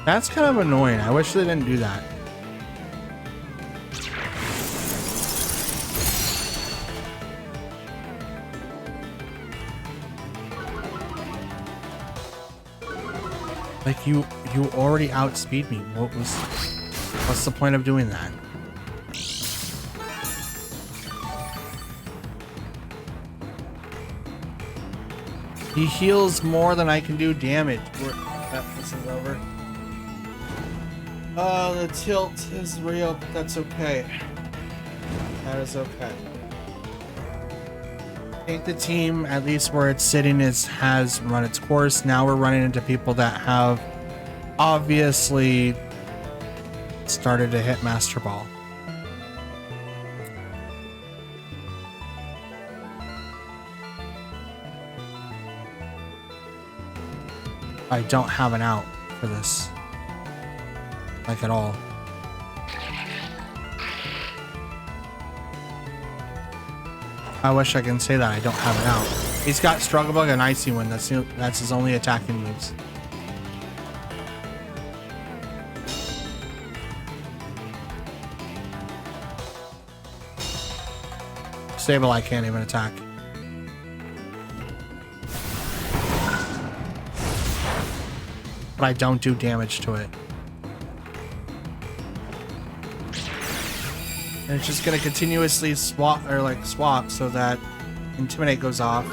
That's kind of annoying. I wish they didn't do that. Like you already outspeed me. What's the point of doing that? He heals more than I can do damage. This is over. Oh, the tilt is real, but that's okay. That is okay. I think the team, at least where it's sitting, has run its course. Now we're running into people that have obviously started to hit Master Ball. I don't have an out for this. Like at all. I wish I can say that I don't have an out. He's got Struggle Bug and Icy Wind. That's his only attacking moves. Sableye can't even attack. but I don't do damage to it. And it's just gonna continuously swap so that Intimidate goes off.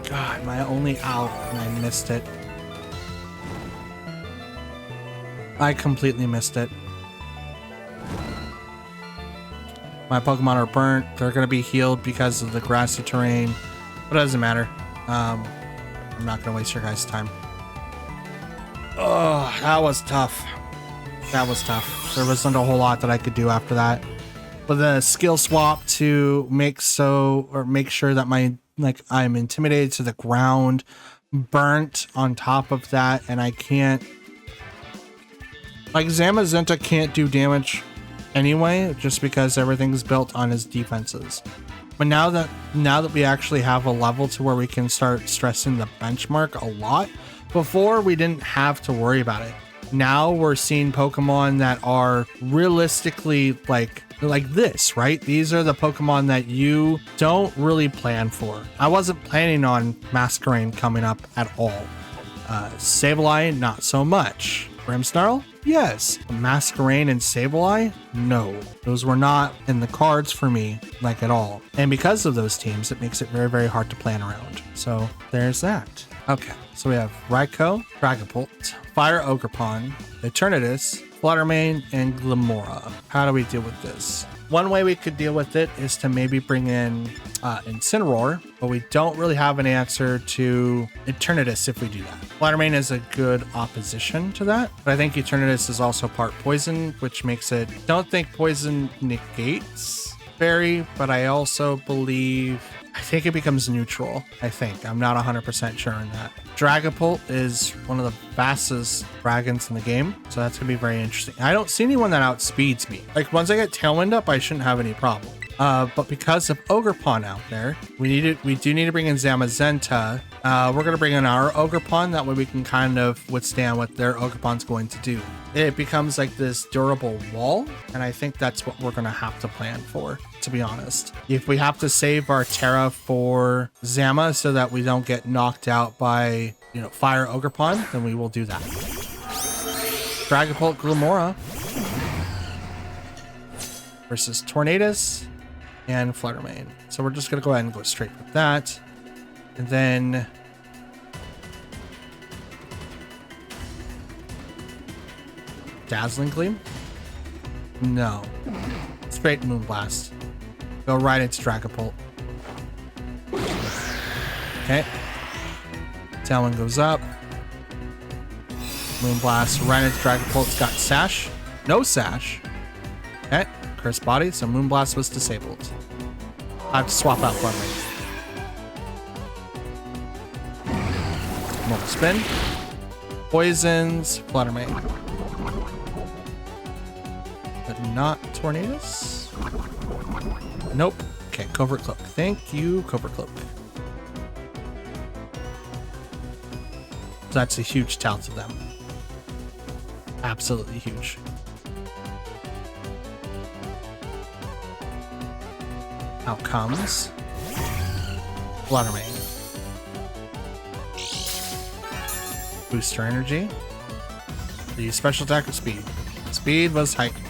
God, my only out and I missed it. I completely missed it. My Pokemon are burnt. They're going to be healed because of the grassy terrain, but it doesn't matter. I'm not going to waste your guys' time. Oh, that was tough. That was tough. There wasn't a whole lot that I could do after that. But the skill swap to make sure that I'm intimidated to the ground, burnt on top of that, and I can't. Like Zamazenta can't do damage anyway, just because everything's built on his defenses. But now that we actually have a level to where we can start stressing the benchmark a lot, before we didn't have to worry about it. Now we're seeing Pokemon that are realistically like this, right? These are the Pokemon that you don't really plan for. I wasn't planning on Masquerain coming up at all. Sableye, not so much. Grimmsnarl? Yes. Masquerain and Sableye? No. Those were not in the cards for me, like at all. And because of those teams, it makes it very, very hard to plan around. So there's that. Okay, so we have Raikou, Dragapult, Fire Ogerpon, Eternatus, Fluttermane, and Glimmora. How do we deal with this? One way we could deal with it is to maybe bring in Incineroar, but we don't really have an answer to Eternatus if we do that. Fluttermane is a good opposition to that, but I think Eternatus is also part poison, which makes it... Don't think poison negates Fairy, but I also believe... I think it becomes neutral. I think. I'm not 100% sure on that. Dragapult is one of the fastest dragons in the game, so that's going to be very interesting. I don't see anyone that outspeeds me. Like, once I get Tailwind up, I shouldn't have any problem. But because of Ogerpon out there, we do need to bring in Zamazenta. We're going to bring in our Ogerpon. That way we can kind of withstand what their Ogerpon's going to do. It becomes like this durable wall, and I think that's what we're going to have to plan for, to be honest. If we have to save our Terra for Zama so that we don't get knocked out by, Fire Ogerpon, then we will do that. Dragapult Glimmora versus Tornadus and Fluttermane. So we're just going to go ahead and go straight with that. And then... Dazzling Gleam? No. Straight Moonblast. Go right into Dragapult. Okay. Tailwind goes up. Moonblast right into Dragapult. It's got Sash. No Sash. Okay. Curse Body, so Moonblast was disabled. I have to swap out Fluttermane. Normal spin. Poisons Fluttermane. But not Tornadus. Nope. Okay, Covert Cloak. Thank you, Covert Cloak. So that's a huge tell to them. Absolutely huge. Out comes Fluttermane. Booster energy. The special attack with speed. Speed was heightened.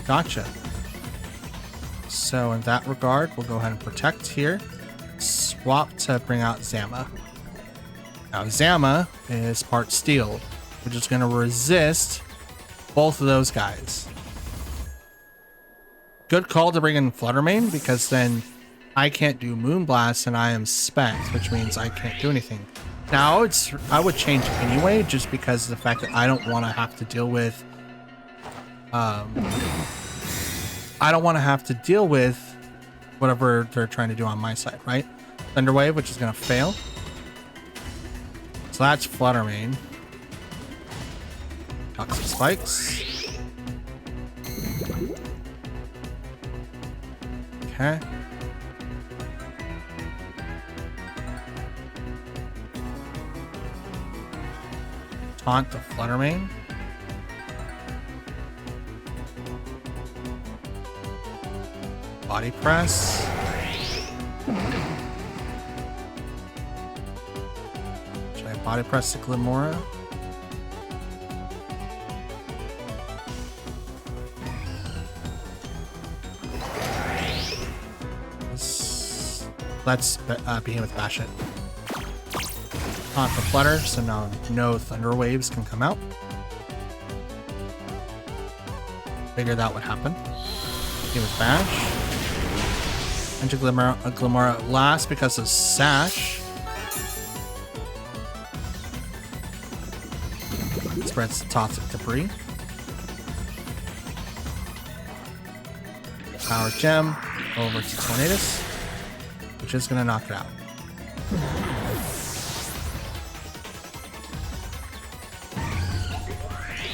Gotcha. So in that regard, we'll go ahead and protect here. Swap to bring out Zama. Now Zama is part steel, which is going to resist both of those guys. Good call to bring in Fluttermane, because then I can't do Moonblast and I am spec, which means I can't do anything. Now I would change anyway, just because of the fact that I don't want to have to deal with whatever they're trying to do on my side, right? Thunder Wave, which is going to fail. So that's Fluttermane. Toxic Spikes. Okay. Taunt the Fluttermane. body press. Should I body press the Glimora? Let's begin with Bash It. On for Flutter, so now no Thunder Waves can come out. Figured that would happen. Begin with Bash. Enter Glimora last because of Sash. Spreads toxic debris. Power Gem over to Tornadus, which is going to knock it out.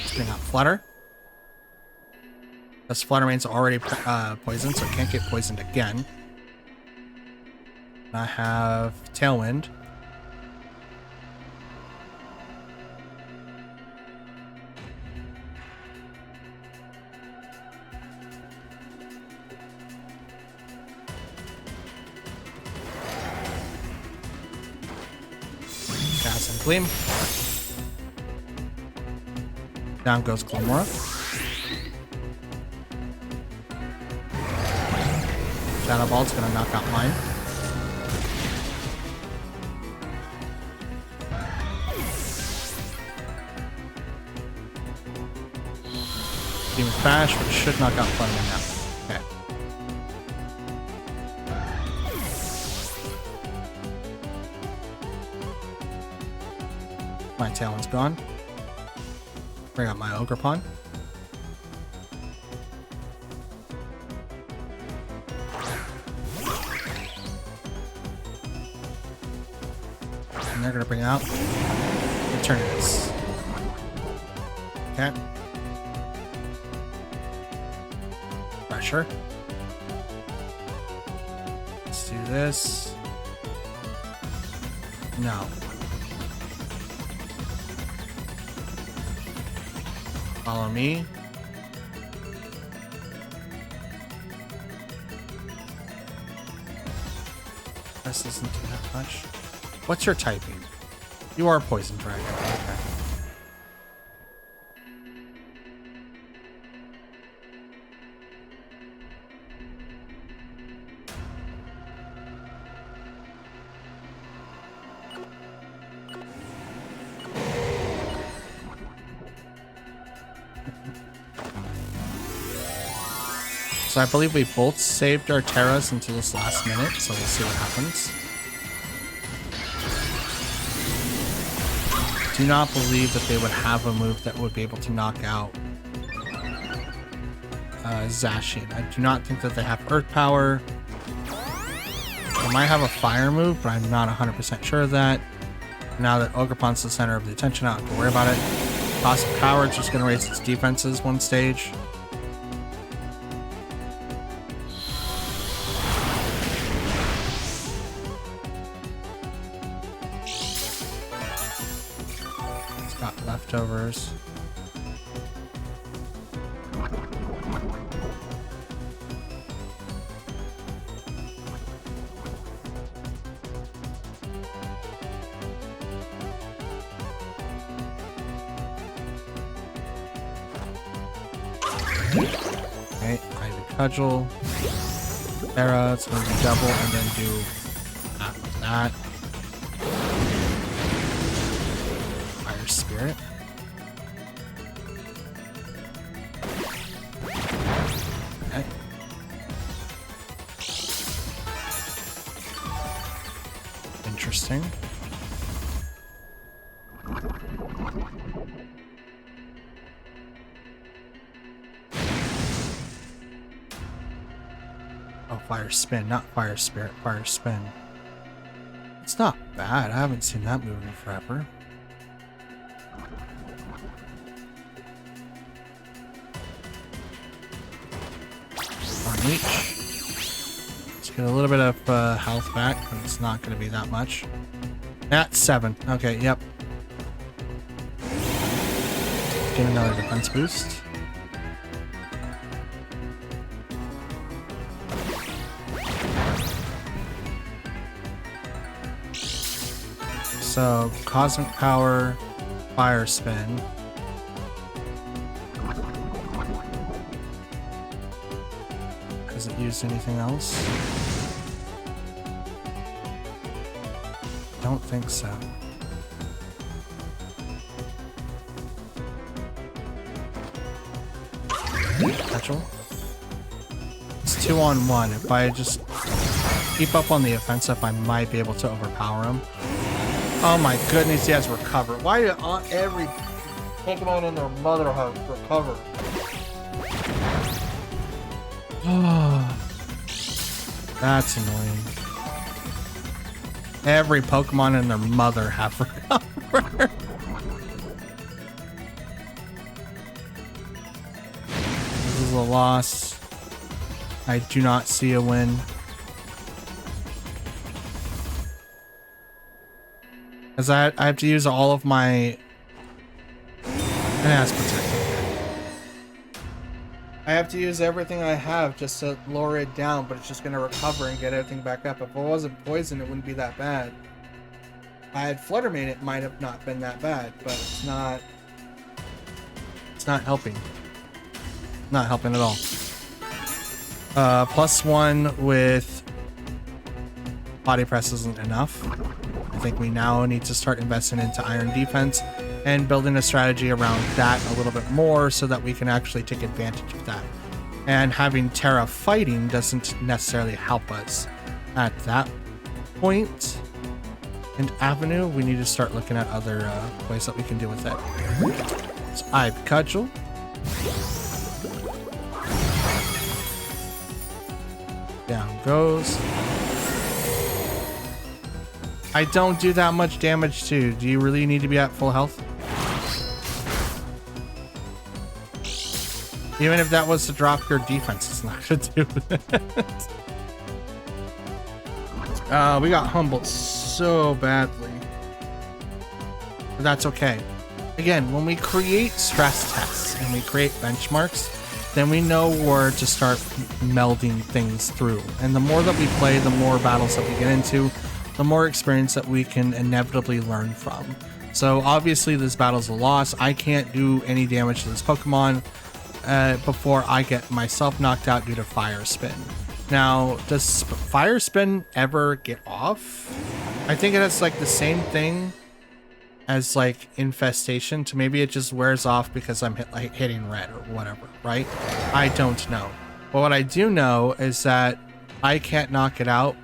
Let's bring out Flutter. This Flutter Mane's already poisoned, so it can't get poisoned again. I have Tailwind. Gleam. Down goes Glimora. Shadow Ball's gonna knock out mine. Demon Bash, which should knock out Flutter now. Okay. My Talon's gone. Bring out my Ogerpon. And they're gonna bring out Eternatus. Okay. Pressure. Let's do this. No. Follow me. This doesn't do that much. What's your typing? You are a Poison Dragon. Okay. So I believe we both saved our Terras until this last minute, so we'll see what happens. Do not believe that they would have a move that would be able to knock out Zacian. I do not think that they have Earth Power. They might have a Fire move, but I'm not 100% sure of that. Now that Ogerpon's the center of the attention, I don't have to worry about it. Toss of Power is just going to raise its defenses one stage. Leftovers. Okay, Ivy Cudgel. Terra, it's going to be double and then do that. Fire Spirit. Okay. Interesting. Oh, Fire Spin, not Fire Spirit, Fire Spin. It's not bad. I haven't seen that move in forever. On each. Let's get a little bit of health back, but it's not going to be that much. That's 7. Okay, yep. Get another defense boost. So Cosmic Power, Fire Spin. Has it used anything else? Don't think so. Petrol? It's 2-on-1. If I just keep up on the offensive, I might be able to overpower him. Oh my goodness, he has recover. Why do every Pokemon in their mother have recover? Oh, that's annoying. Every Pokemon and their mother have recover. This is a loss. I do not see a win. Because I have to use all of my... And that's protected. I have to use everything I have just to lower it down, but it's just going to recover and get everything back up. If it wasn't poison, it wouldn't be that bad. If I had Flutter Mane, it might have not been that bad, but it's not... It's not helping. Not helping at all. +1 with Body Press isn't enough. I think we now need to start investing into Iron Defense and building a strategy around that a little bit more so that we can actually take advantage of that. And having Terra fighting doesn't necessarily help us at that point. And Avenue, we need to start looking at other ways that we can deal with it. So I've Cudgel. Down goes. I don't do that much damage too. Do you really need to be at full health? Even if that was to drop your defense, it's not gonna do it. We got humbled so badly. But that's okay. Again, when we create stress tests and we create benchmarks, then we know where to start melding things through. And the more that we play, the more battles that we get into, the more experience that we can inevitably learn from. So obviously this battle's a loss. I can't do any damage to this Pokemon before I get myself knocked out due to Fire Spin. Now, does Fire Spin ever get off? I think it's like the same thing as like Infestation, to maybe it just wears off because I'm hitting red or whatever, right? I don't know. But what I do know is that I can't knock it out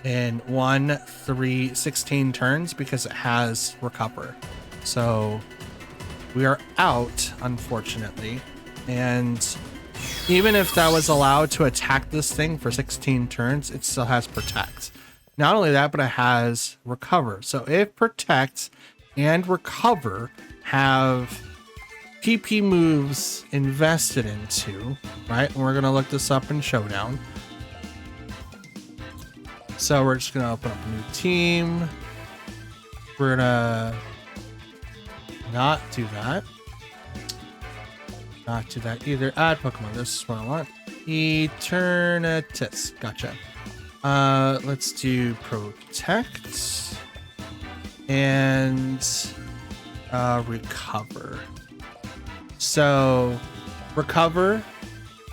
in 1, 3, 16 turns because it has Recover. So we are out, unfortunately. And even if that was allowed to attack this thing for 16 turns, it still has Protect. Not only that, but it has Recover. So if Protect and Recover have PP moves invested into, right? And we're going to look this up in Showdown. So we're just going to open up a new team. We're going to not do that. Not do that either. Add Pokemon. This is what I want. Eternatus. Gotcha. Let's do Protect and Recover. So Recover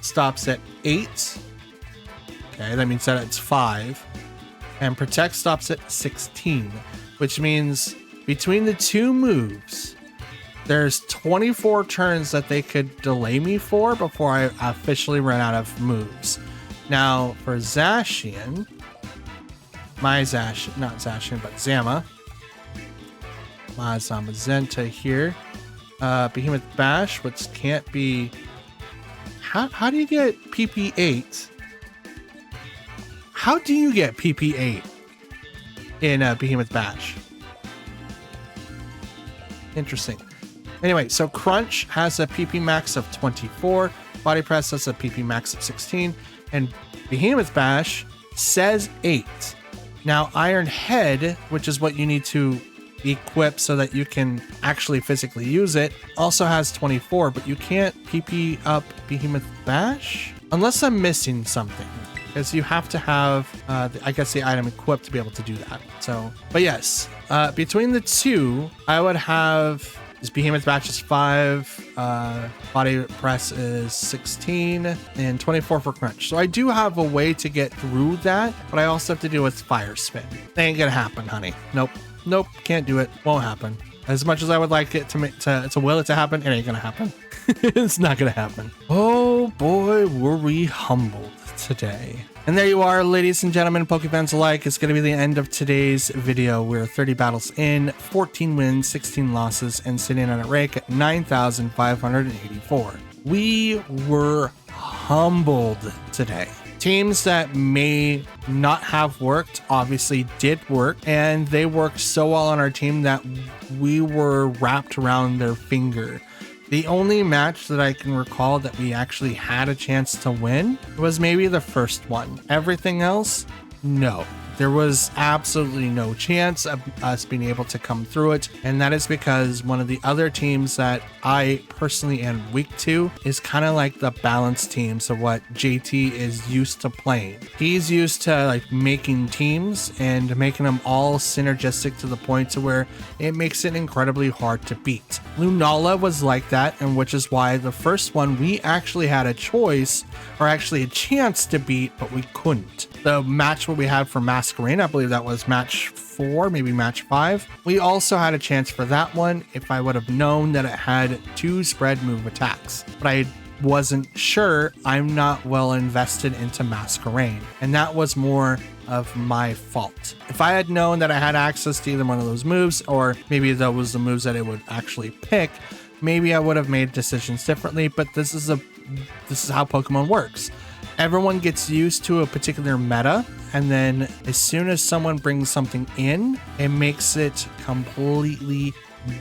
stops at 8. Okay, that means that it's 5. And Protect stops at 16, which means between the two moves, there's 24 turns that they could delay me for before I officially run out of moves. Now, for Zacian, not Zacian, but Zama. My Zamazenta here. Behemoth Bash, which can't be... How do you get PP8? How do you get PP8 in Behemoth Bash? Interesting. Anyway, so Crunch has a PP max of 24, Body Press has a PP max of 16, and Behemoth Bash says 8. Now, Iron Head, which is what you need to equip so that you can actually physically use it, also has 24, but you can't PP up Behemoth Bash? Unless I'm missing something. because you have to have, I guess, the item equipped to be able to do that. So, but yes, between the two, I would have this Behemoth Batch is 5, Body Press is 16, and 24 for Crunch. So I do have a way to get through that, but I also have to deal with Fire Spin. That ain't gonna happen, honey. Nope, can't do it. Won't happen. As much as I would like it to will it to happen, it ain't gonna happen. It's not gonna happen. Oh boy, were we humbled today. And there you are, ladies and gentlemen, Pokefans alike. It's going to be the end of today's video. We're 30 battles in, 14 wins, 16 losses, and sitting on a rank at 9,584. We were humbled today. Teams that may not have worked obviously did work, and they worked so well on our team that we were wrapped around their finger. The only match that I can recall that we actually had a chance to win was maybe the first one. Everything else, no. There was absolutely no chance of us being able to come through it. And that is because one of the other teams that I personally am weak to is kind of like the balanced teams of what JT is used to playing. He's used to like making teams and making them all synergistic to the point to where it makes it incredibly hard to beat. Lunala was like that, and which is why the first one we actually had a choice, or actually a chance to beat, but we couldn't. The match what we had for Masquerade, I believe that was match 4, maybe match 5. We also had a chance for that one if I would have known that it had 2 spread move attacks, but I wasn't sure. I'm not well invested into Masquerade, and that was more of my fault. If I had known that I had access to either one of those moves, or maybe that was the moves that it would actually pick, maybe I would have made decisions differently. But this is how Pokemon works. Everyone gets used to a particular meta, and then as soon as someone brings something in, it makes it completely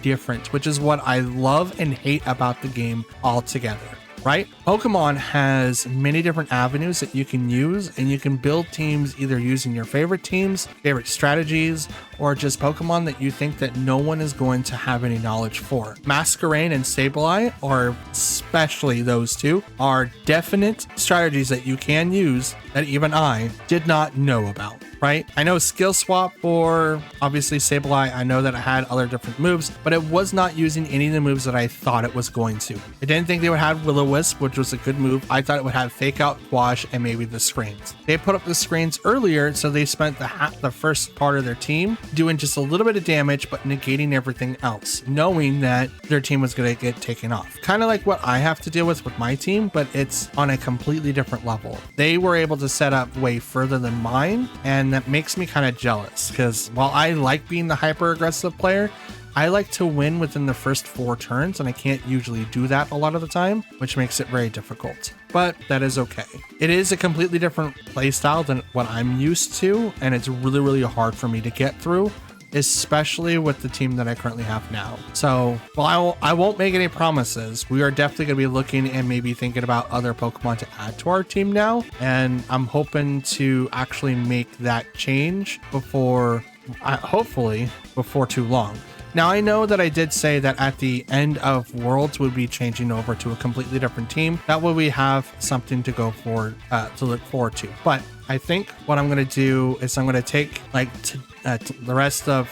different, which is what I love and hate about the game altogether. Right? Pokemon has many different avenues that you can use, and you can build teams either using your favorite teams, favorite strategies, or just Pokemon that you think that no one is going to have any knowledge for. Masquerade and Sableye, or especially those two, are definite strategies that you can use that even I did not know about. Right? I know skill swap for obviously Sableye. I know that it had other different moves, but it was not using any of the moves that I thought it was going to. I didn't think they would have Will-O-Wisp, which was a good move. I thought it would have Fake Out, Quash, and maybe the screens. They put up the screens earlier, so they spent the first part of their team doing just a little bit of damage, but negating everything else, knowing that their team was going to get taken off. Kind of like what I have to deal with my team, but it's on a completely different level. They were able to set up way further than mine, and that makes me kind of jealous, because while I like being the hyper aggressive player, I like to win within the first 4 turns, and I can't usually do that a lot of the time, which makes it very difficult. But that is okay. It is a completely different playstyle than what I'm used to, and it's really, really hard for me to get through, especially with the team that I currently have now. So while I won't make any promises, we are definitely going to be looking and maybe thinking about other Pokemon to add to our team now. And I'm hoping to actually make that change hopefully before too long. Now, I know that I did say that at the end of Worlds we'll be changing over to a completely different team. That way we have something to go forward to look forward to. But I think what I'm going to do is I'm going to take the rest of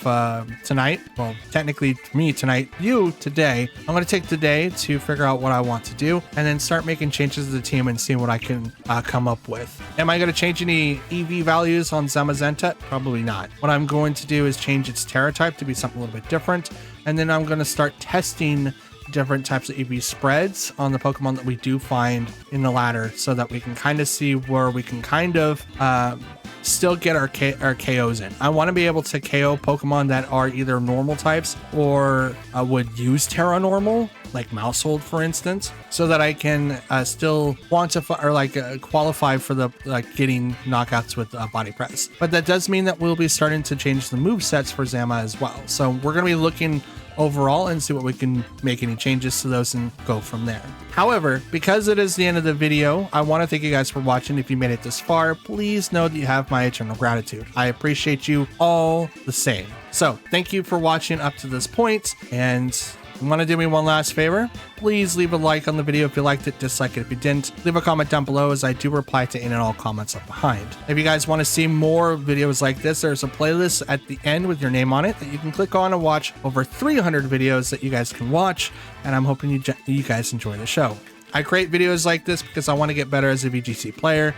tonight. Well, technically me tonight, you today. I'm going to take today to figure out what I want to do, and then start making changes to the team and see what I can come up with. Am I going to change any EV values on Zamazenta? Probably not. What I'm going to do is change its Terra type to be something a little bit different, and then I'm going to start testing different types of EV spreads on the Pokemon that we do find in the ladder, so that we can kind of see where we can kind of still get our KOs in. I want to be able to KO Pokemon that are either normal types or would use Terra Normal, like Mousehold for instance, so that I can still quantify or qualify for the getting knockouts with Body Press. But that does mean that we'll be starting to change the move sets for Zama as well. So we're going to be looking overall and see what we can make any changes to those and go from there. However, because it is the end of the video, I want to thank you guys for watching. If you made it this far, please know that you have my eternal gratitude. I appreciate you all the same. So thank you for watching up to this point, and you want to do me one last favor, please leave a like on the video if you liked it, dislike it if you didn't. Leave a comment down below as I do reply to any and all comments left behind. If you guys want to see more videos like this, there's a playlist at the end with your name on it that you can click on and watch over 300 videos that you guys can watch, and I'm hoping you guys enjoy the show. I create videos like this because I want to get better as a VGC player,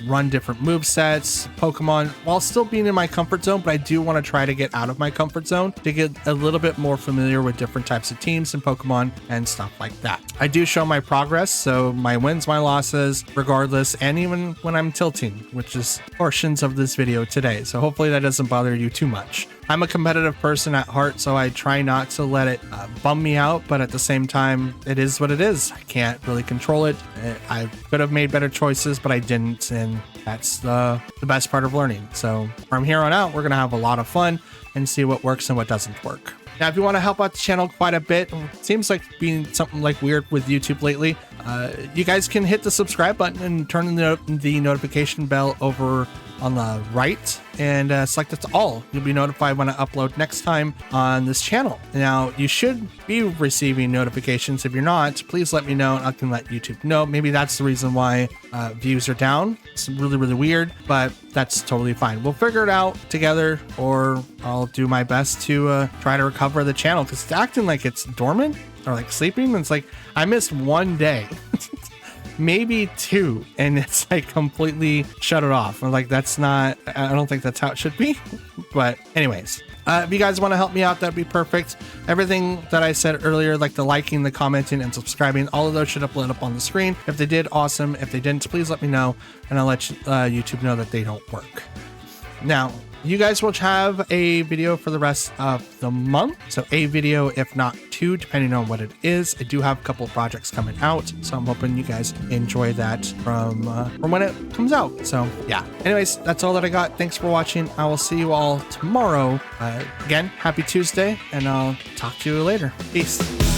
run different move sets, Pokemon, while still being in my comfort zone, but I do want to try to get out of my comfort zone to get a little bit more familiar with different types of teams and Pokemon and stuff like that. I do show my progress, so my wins, my losses, regardless, and even when I'm tilting, which is portions of this video today. So hopefully that doesn't bother you too much. I'm a competitive person at heart, so I try not to let it bum me out, but at the same time, it is what it is. I can't really control it. I could have made better choices, but I didn't, and that's the best part of learning. So from here on out, we're going to have a lot of fun and see what works and what doesn't work. Now, if you want to help out the channel quite a bit, it seems like being something like weird with YouTube lately, you guys can hit the subscribe button and turn the notification bell over on the right and select it to all. You'll be notified when I upload next time on this channel. Now, you should be receiving notifications. If you're not, please let me know and I can let YouTube know. Maybe that's the reason why views are down. It's really, really weird, but that's totally fine. We'll figure it out together, or I'll do my best to try to recover the channel because it's acting like it's dormant or like sleeping. It's like I missed one day. Maybe two, and it's like completely shut it off. I'm like, that's not, I don't think that's how it should be. But anyways, if you guys want to help me out, that'd be perfect. Everything that I said earlier, like the liking, the commenting, and subscribing, all of those should upload up on the screen. If they did, awesome. If they didn't, please let me know, and I'll let YouTube know that they don't work. Now, you guys will have a video for the rest of the month. So a video, if not two, depending on what it is. I do have a couple of projects coming out, so I'm hoping you guys enjoy that from when it comes out. So yeah, anyways, that's all that I got. Thanks for watching. I will see you all tomorrow. Again, happy Tuesday, and I'll talk to you later. Peace.